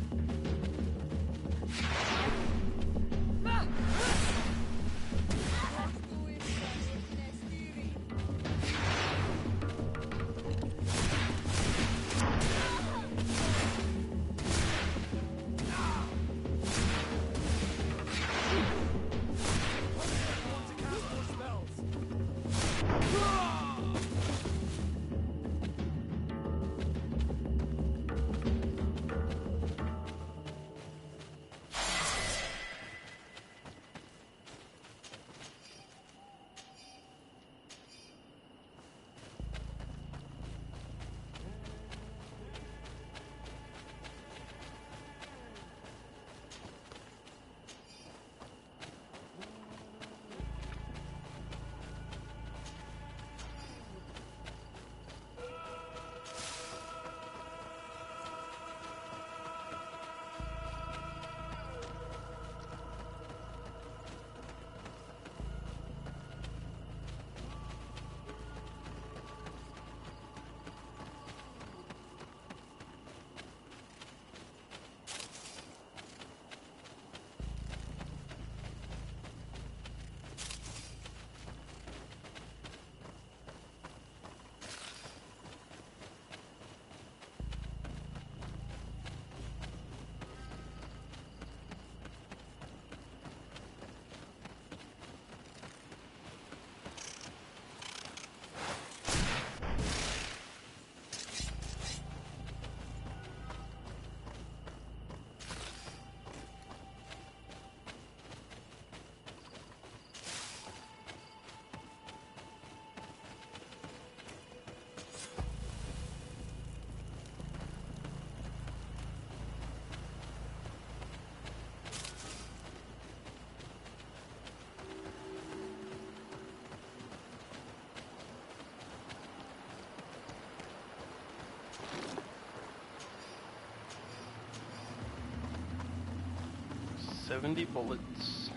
70 bullets.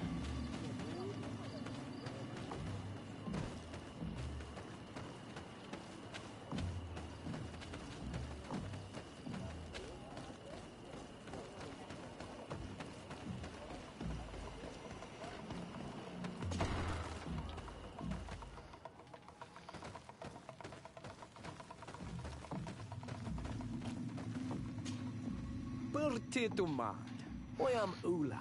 Bertitumad. I am Ulan,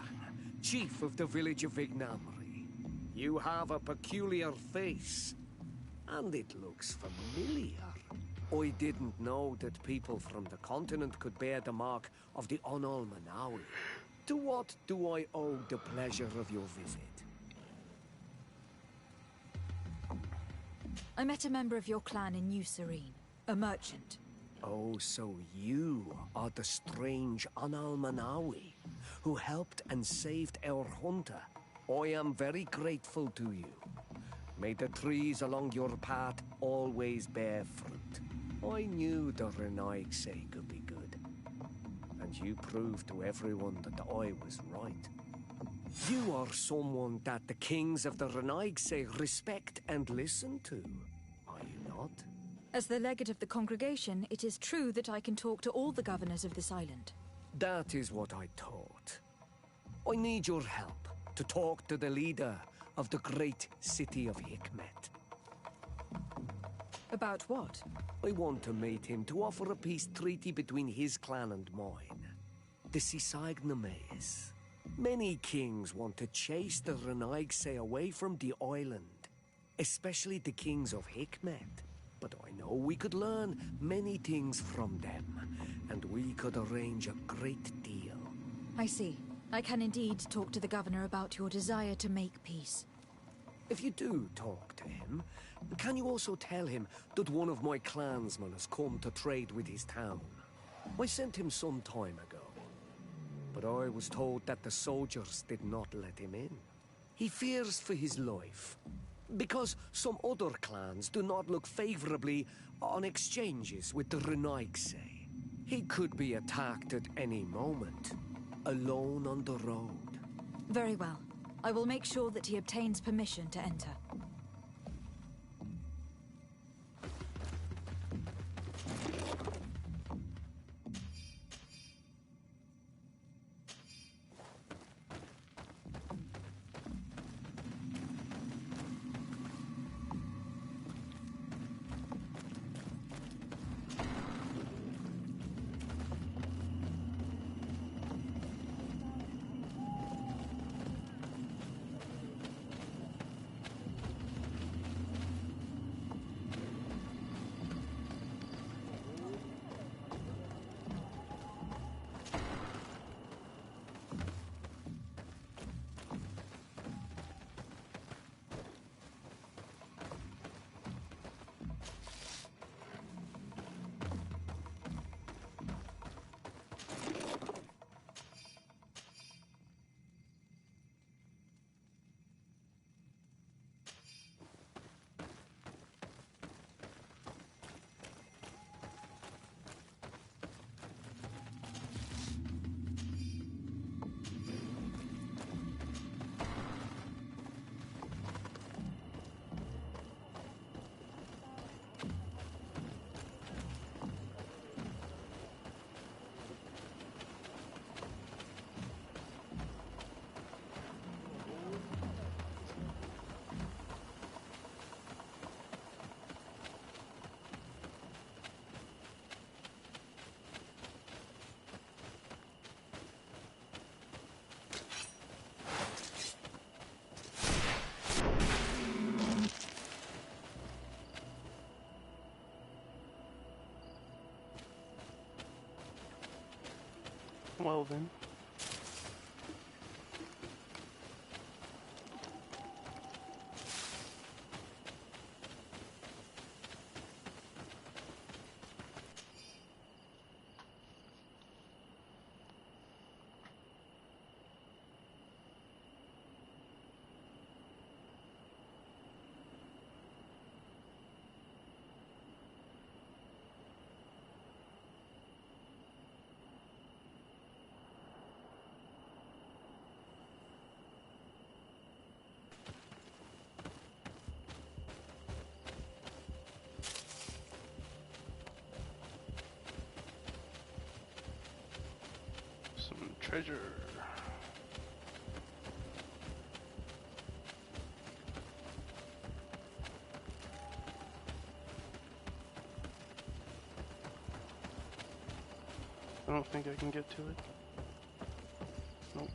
chief of the village of Ignamri. You have a peculiar face, and it looks familiar. I didn't know that people from the continent could bear the mark of the Onol Manawi. To what do I owe the pleasure of your visit? I met a member of your clan in New Serene, a merchant. Oh, so you are the strange Onol Manawi who helped and saved our hunter. I am very grateful to you. May the trees along your path always bear fruit. I knew the Renaigse could be good. And you proved to everyone that I was right. You are someone that the kings of the Renaigse respect and listen to, are you not? As the legate of the congregation, it is true that I can talk to all the governors of this island. That is what I thought. I need your help to talk to the leader of the great city of Hikmet. About what? I want to meet him to offer a peace treaty between his clan and mine. The Sisagnames. Many kings want to chase the Renaigse away from the island, especially the kings of Hikmet. But I know we could learn many things from them, and we could arrange a great deal. I see. I can indeed talk to the governor about your desire to make peace. If you do talk to him, can you also tell him that one of my clansmen has come to trade with his town? I sent him some time ago, but I was told that the soldiers did not let him in. He fears for his life, because some other clans do not look favorably on exchanges with the Renaigse. He could be attacked at any moment, alone on the road. Very well. I will make sure that he obtains permission to enter. Well then. treasure. I don't think I can get to it. Nope.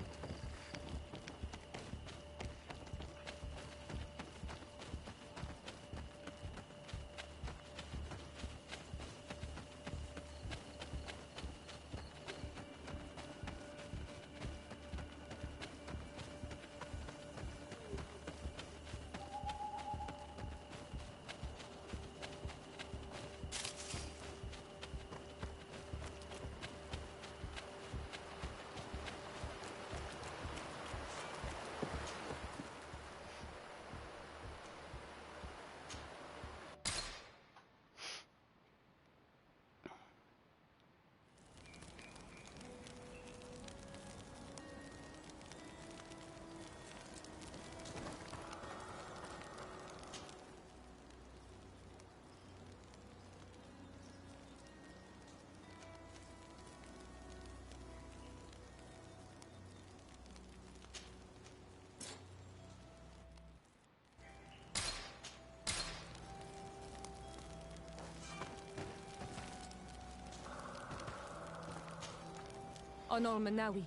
Honor Manawi,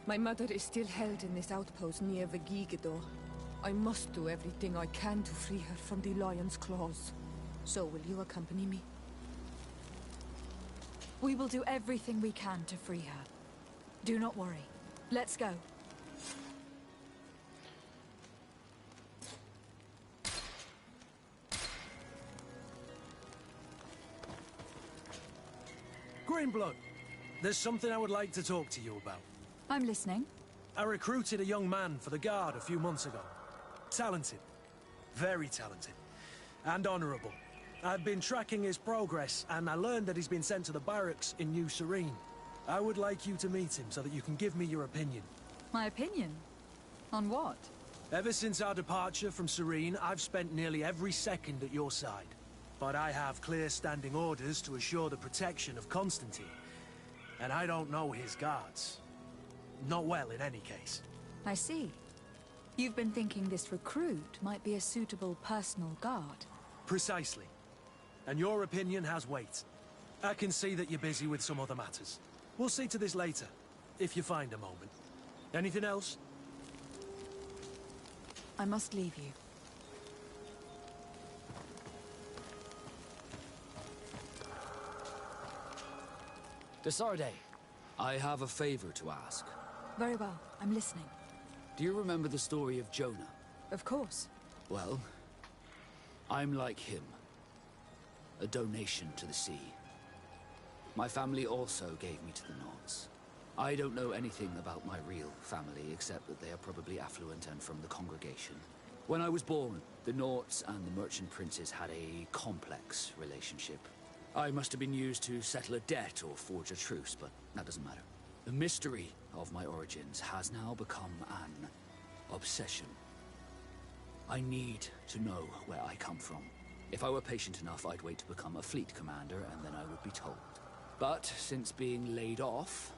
my mother is still held in this outpost near Vigigidor. I must do everything I can to free her from the lion's claws. So will you accompany me? We will do everything we can to free her. Do not worry. Let's go. Greenblood, there's something I would like to talk to you about. I'm listening. I recruited a young man for the Guard a few months ago. Talented. Very talented. And honorable. I've been tracking his progress, and I learned that he's been sent to the barracks in New Serene. I would like you to meet him so that you can give me your opinion. My opinion? On what? Ever since our departure from Serene, I've spent nearly every second at your side. But I have clear standing orders to assure the protection of Constantine. And I don't know his guards. Not well, in any case. I see. You've been thinking this recruit might be a suitable personal guard. Precisely. And your opinion has weight. I can see that you're busy with some other matters. We'll see to this later, if you find a moment. Anything else? I must leave you. Desarde, I have a favor to ask. Very well. I'm listening. Do you remember the story of Jonah? Of course. Well, I'm like him. A donation to the sea. My family also gave me to the Nauts. I don't know anything about my real family, except that they are probably affluent and from the congregation. When I was born, the Nauts and the merchant princes had a complex relationship. I must have been used to settle a debt or forge a truce, but that doesn't matter. The mystery of my origins has now become an obsession. I need to know where I come from. If I were patient enough, I'd wait to become a fleet commander, and then I would be told. But since being laid off,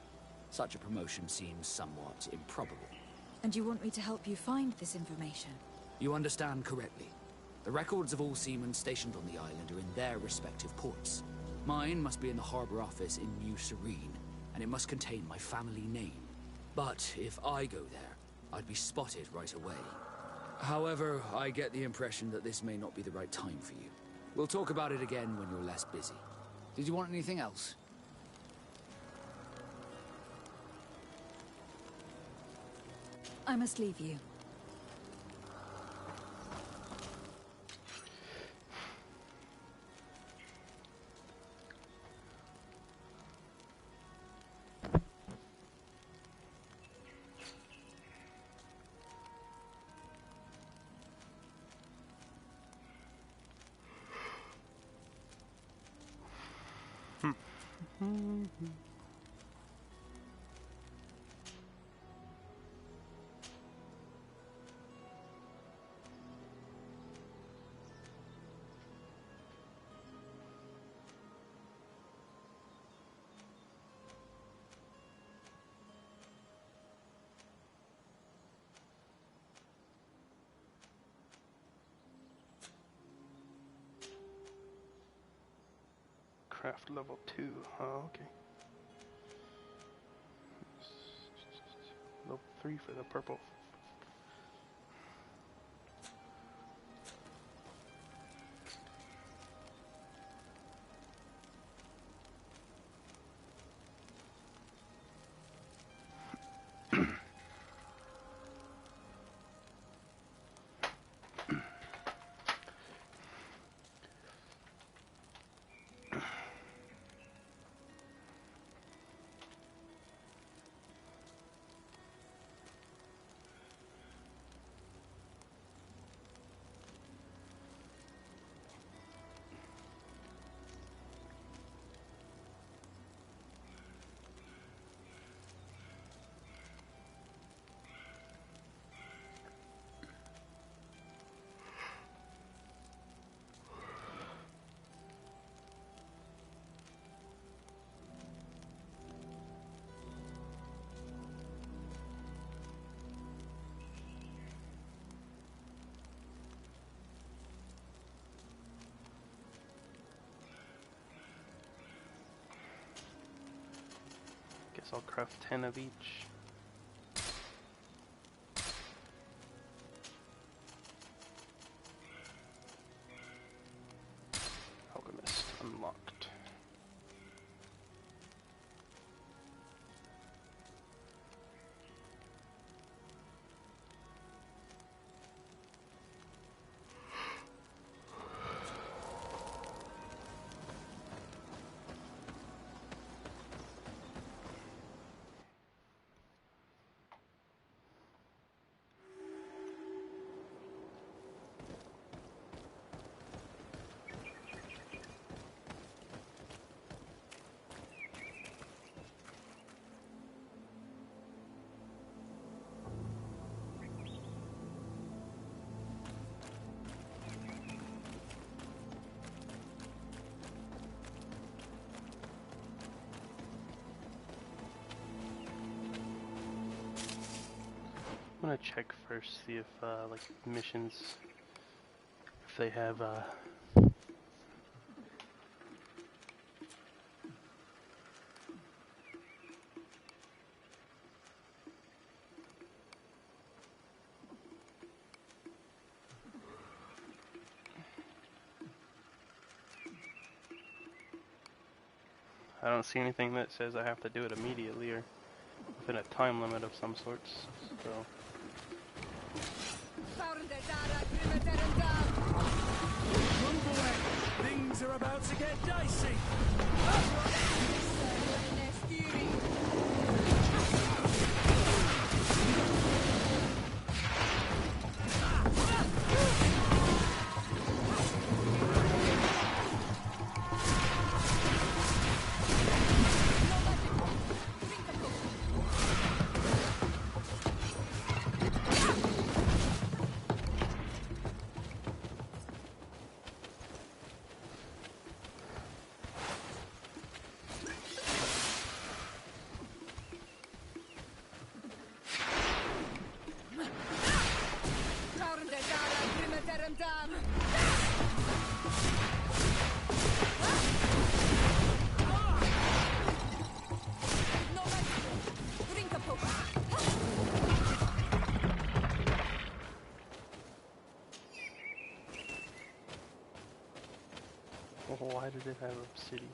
such a promotion seems somewhat improbable. And you want me to help you find this information? You understand correctly. The records of all seamen stationed on the island are in their respective ports. Mine must be in the harbor office in New Serene, and it must contain my family name. But if I go there, I'd be spotted right away. However, I get the impression that this may not be the right time for you. We'll talk about it again when you're less busy. Did you want anything else? I must leave you. Craft level 2. Oh, okay. Level 3 for the purple. Guess I'll craft 10 of each. Alchemist unlocked. I'm gonna check first, see if like missions, if they have I don't see anything that says I have to do it immediately or within a time limit of some sorts, so. Move away! Things are about to get dicey! Why did it have obsidian?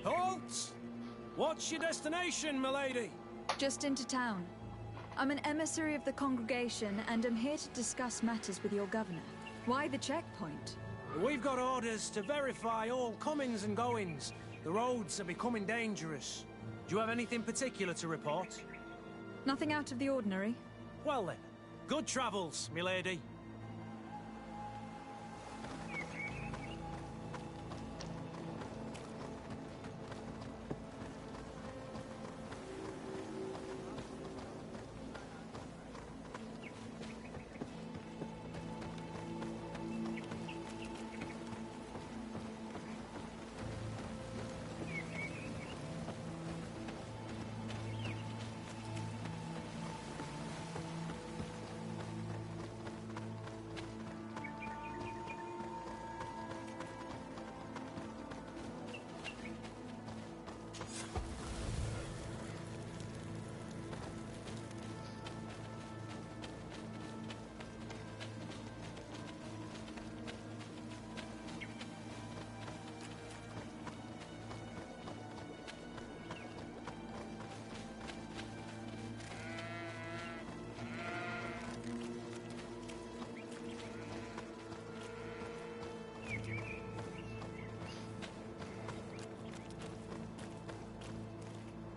Halt! What's your destination, milady? Just into town. I'm an emissary of the congregation, and I'm here to discuss matters with your governor. Why the checkpoint? We've got orders to verify all comings and goings. The roads are becoming dangerous. Do you have anything particular to report? Nothing out of the ordinary. Well then, good travels, milady.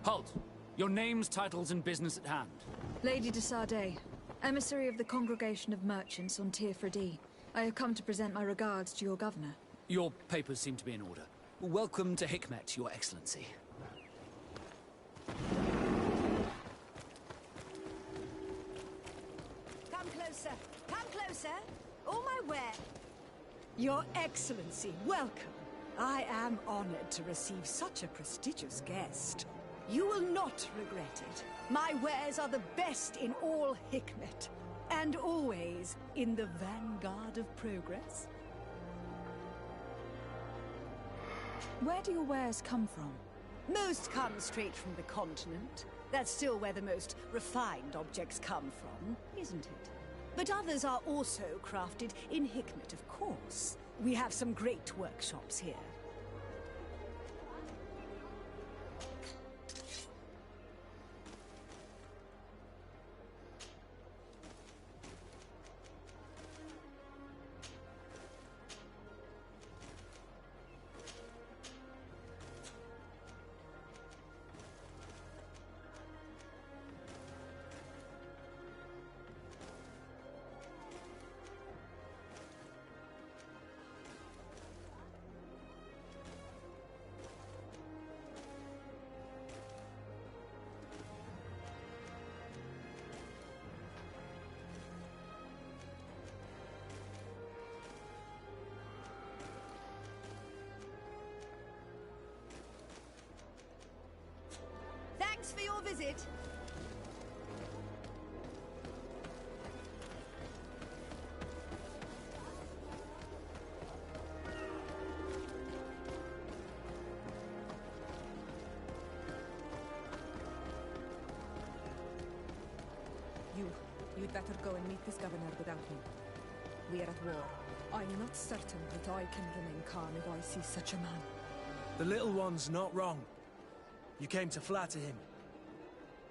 Halt! Your names, titles, and business at hand. Lady de Sardet, emissary of the Congregation of Merchants on Tirfredi. I have come to present my regards to your governor. Your papers seem to be in order. Welcome to Hikmet, Your Excellency. Come closer. Come closer. All my ware. Your Excellency, welcome. I am honored to receive such a prestigious guest. You will not regret it. My wares are the best in all Hikmet, and always in the vanguard of progress. Where do your wares come from? Most come straight from the continent. That's still where the most refined objects come from, isn't it? But others are also crafted in Hikmet, of course. We have some great workshops here. Thanks for your visit. You'd better go and meet this governor without me. We are at war. I'm not certain that I can remain calm if I see such a man. The little one's not wrong. You came to flatter him.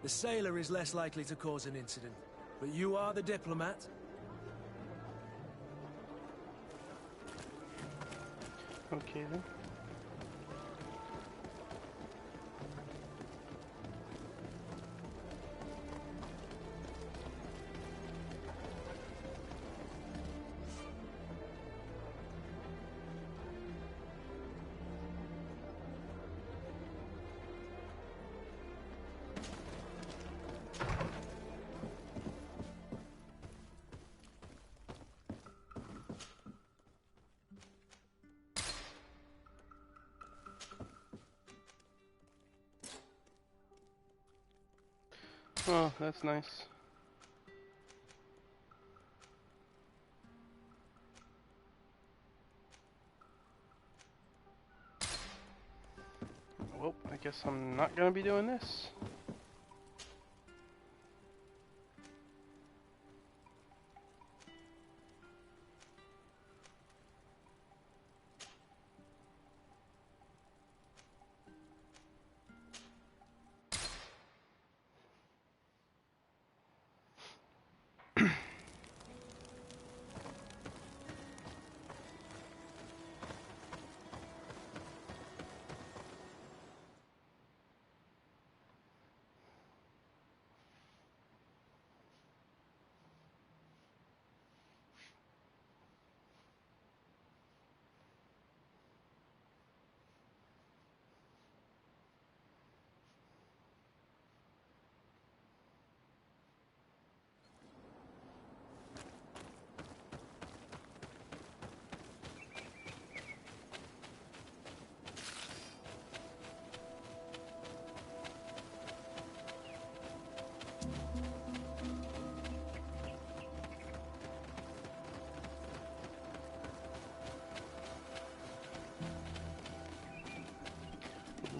The sailor is less likely to cause an incident, but you are the diplomat. Okay then. Oh, that's nice. Well, I guess I'm not gonna be doing this.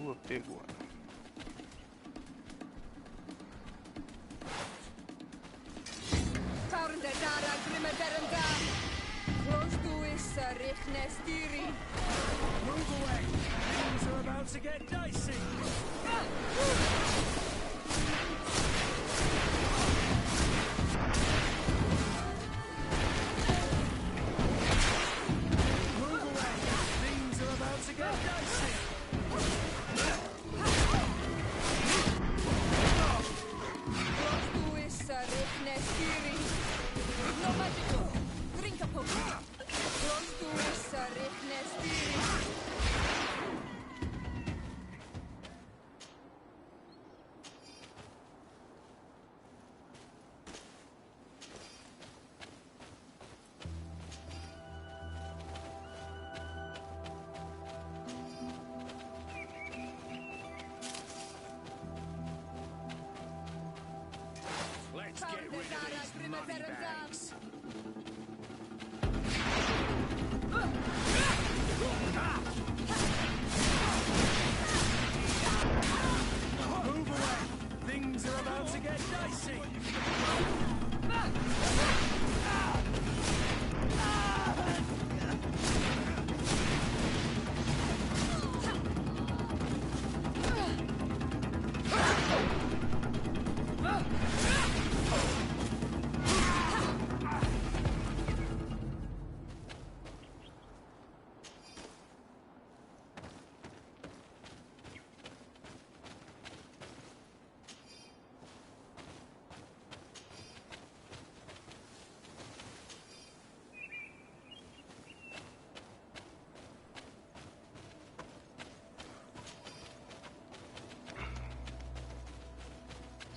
Ooh, a big one. Move away! Things are about to get dicey! Move away! Things are about to get dicey! bags. Move away! Things are about to get dicey!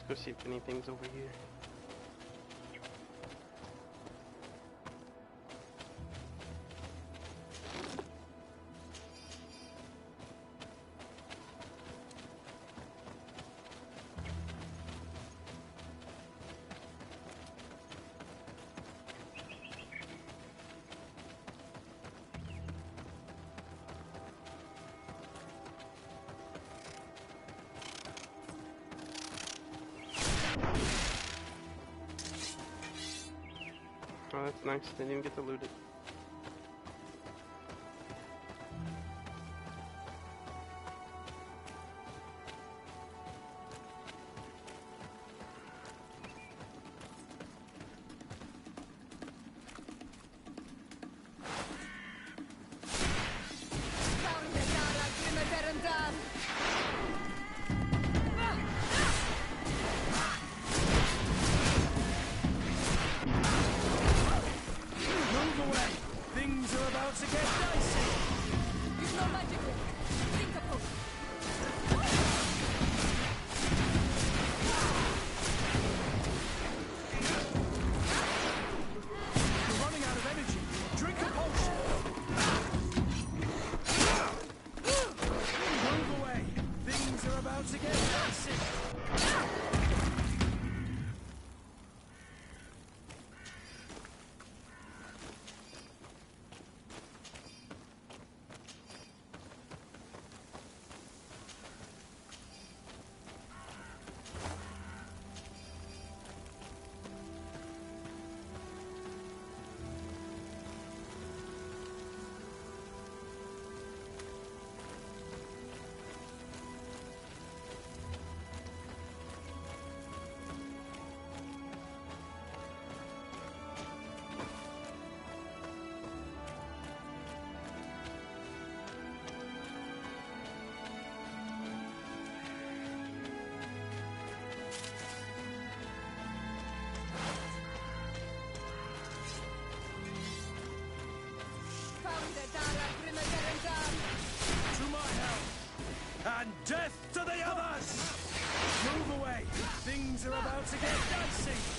Go see if anything's over here. Oh, that's nice. Didn't even get to loot it. To my help! And death to the others! Move away! Things are about to get dicey!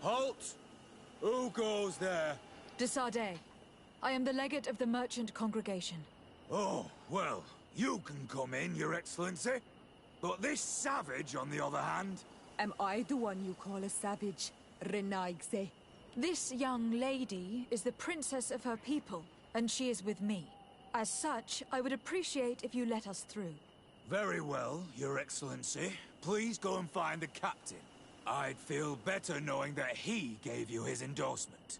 Halt! Who goes there? De Sardet. I am the legate of the merchant congregation. Oh, well, you can come in, Your Excellency. But this savage, on the other hand... Am I the one you call a savage, Renaigse? This young lady is the princess of her people, and she is with me. As such, I would appreciate if you let us through. Very well, Your Excellency. Please go and find the captain. I'd feel better knowing that he gave you his endorsement.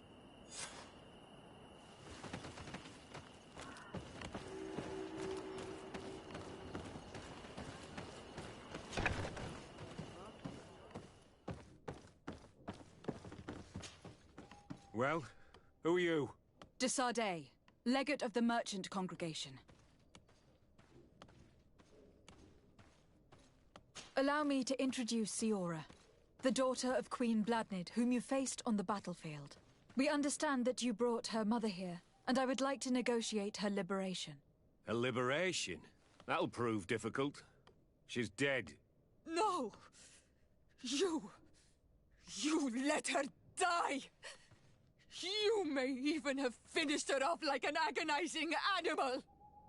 Well, who are you? De Sardet, legate of the merchant congregation. Allow me to introduce Siora, the daughter of Queen Bladnid, whom you faced on the battlefield. We understand that you brought her mother here, and I would like to negotiate her liberation. A liberation? That'll prove difficult. She's dead. No! You let her die! You may even have finished her off like an agonizing animal!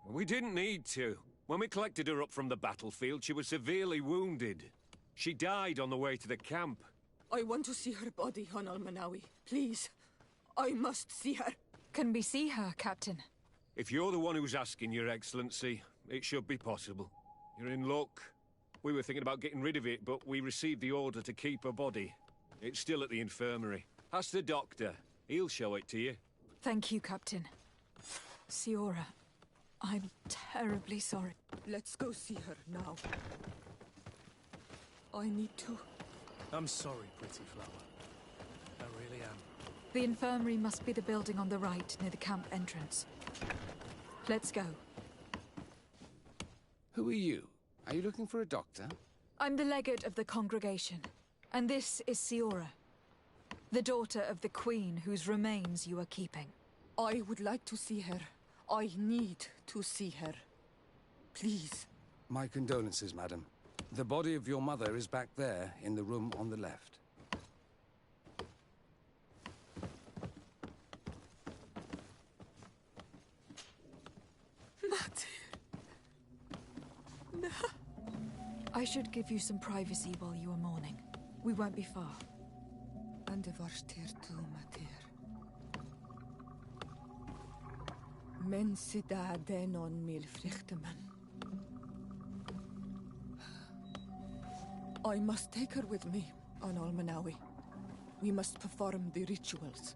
We didn't need to. When we collected her up from the battlefield, she was severely wounded. She died on the way to the camp. I want to see her body, Hon Almanawi. Please. I must see her. Can we see her, Captain? If you're the one who's asking, Your Excellency, it should be possible. You're in luck. We were thinking about getting rid of it, but we received the order to keep her body. It's still at the infirmary. Ask the doctor. He'll show it to you. Thank you, Captain. Siora, I'm terribly sorry. Let's go see her now. I need to. I'm sorry, pretty flower. I really am. The infirmary must be the building on the right, near the camp entrance. Let's go. Who are you? Are you looking for a doctor? I'm the legate of the congregation, and this is Siora, the daughter of the queen whose remains you are keeping. I would like to see her. I need to see her. Please. My condolences, madam. The body of your mother is back there, in the room on the left. No. I should give you some privacy while you are mourning. We won't be far. And de varster tu, mater. Men sida denon mil frichteman. I must take her with me, on Almanawi. We must perform the rituals.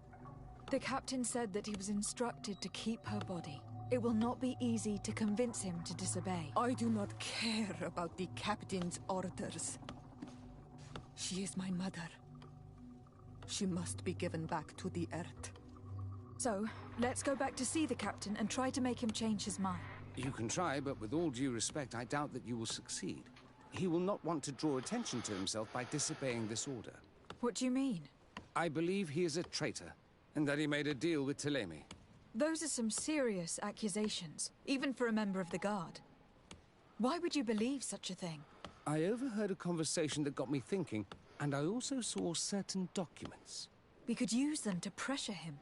The captain said that he was instructed to keep her body. It will not be easy to convince him to disobey. I do not care about the captain's orders. She is my mother. She must be given back to the earth. So, let's go back to see the captain and try to make him change his mind. You can try, but with all due respect, I doubt that you will succeed. He will not want to draw attention to himself by disobeying this order. What do you mean? I believe he is a traitor, and that he made a deal with Telemi. Those are some serious accusations, even for a member of the Guard. Why would you believe such a thing? I overheard a conversation that got me thinking, and I also saw certain documents. We could use them to pressure him.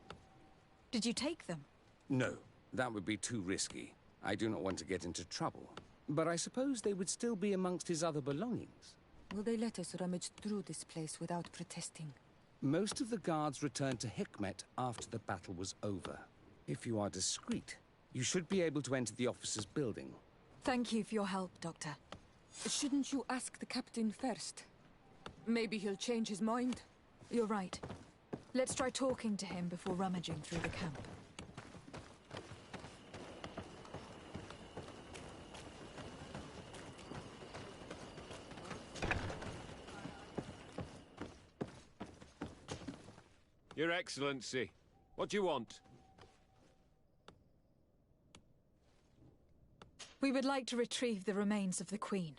Did you take them? No, that would be too risky. I do not want to get into trouble. But I suppose they would still be amongst his other belongings. Will they let us rummage through this place without protesting? Most of the guards returned to Hikmet after the battle was over. If you are discreet, you should be able to enter the officer's building. Thank you for your help, Doctor. Shouldn't you ask the captain first? Maybe he'll change his mind. You're right. Let's try talking to him before rummaging through the camp. Your Excellency, what do you want? We would like to retrieve the remains of the Queen.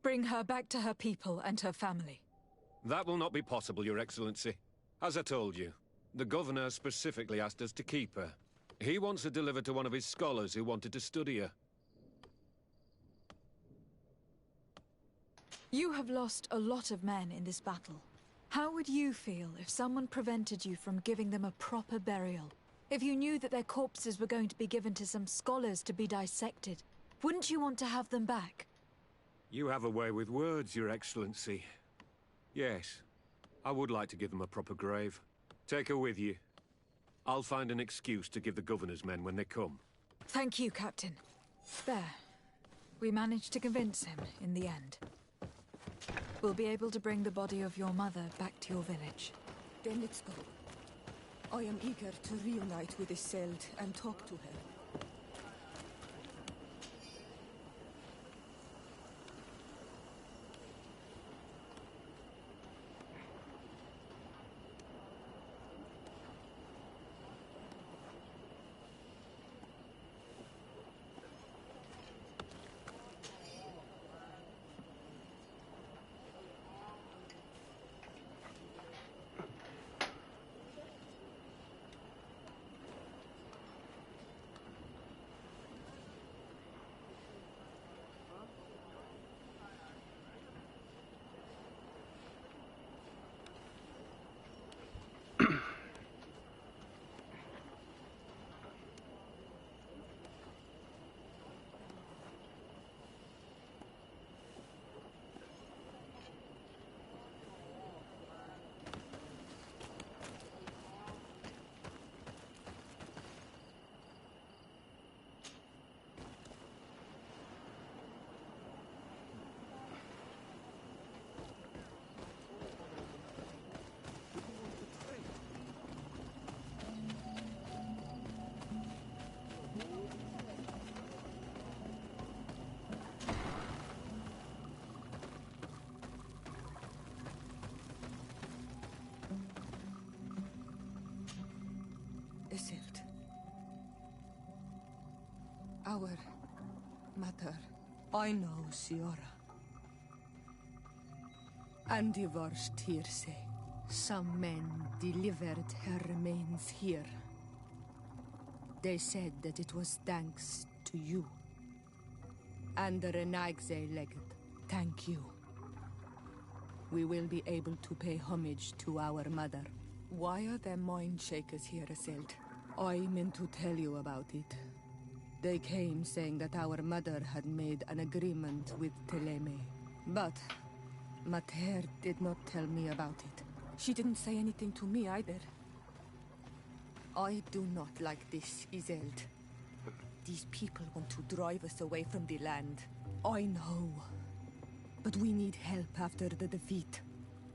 Bring her back to her people and her family. That will not be possible, Your Excellency. As I told you, the Governor specifically asked us to keep her. He wants her delivered to one of his scholars who wanted to study her. You have lost a lot of men in this battle. How would you feel if someone prevented you from giving them a proper burial? If you knew that their corpses were going to be given to some scholars to be dissected, wouldn't you want to have them back? You have a way with words, Your Excellency. Yes, I would like to give them a proper grave. Take her with you. I'll find an excuse to give the Governor's men when they come. Thank you, Captain. There. We managed to convince him in the end. We'll be able to bring the body of your mother back to your village. Then let's go. I am eager to reunite with Isolde and talk to her. Isolde. Our mother. I know, Siora. And the worst here say, some men delivered her remains here. They said that it was thanks to you. And the Renagze leged, thank you. We will be able to pay homage to our mother. Why are there mind shakers here, Isolde? I meant to tell you about it. They came saying that our mother had made an agreement with Teleme. But Mater did not tell me about it. She didn't say anything to me either. I do not like this, Isolde. These people want to drive us away from the land. I know. But we need help after the defeat.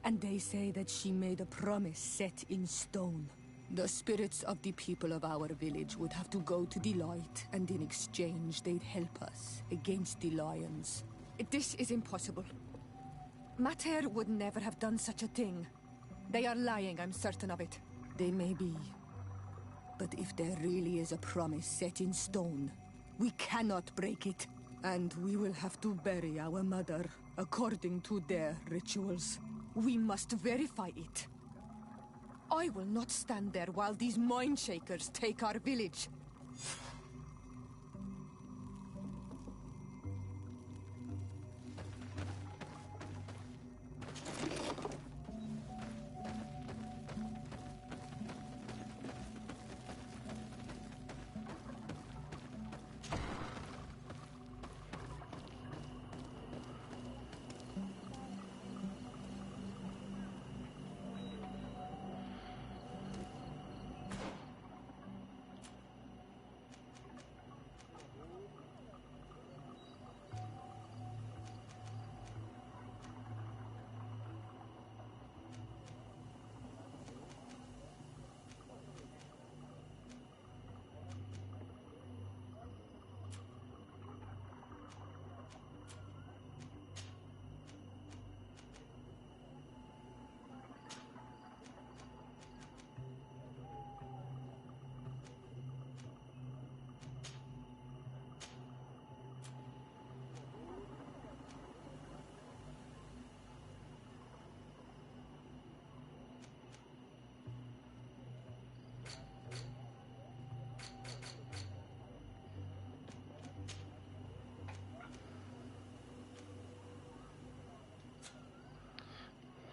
And they say that she made a promise set in stone. The spirits of the people of our village would have to go to the light, and in exchange they'd help us against the lions. This is impossible. Mater would never have done such a thing. They are lying, I'm certain of it. They may be. But if there really is a promise set in stone, we cannot break it. And we will have to bury our mother according to their rituals. We must verify it. I will not stand there while these mind shakers take our village.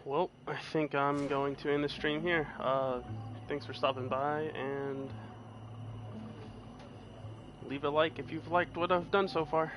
Well, I think I'm going to end the stream here. Thanks for stopping by, and leave a like if you've liked what I've done so far.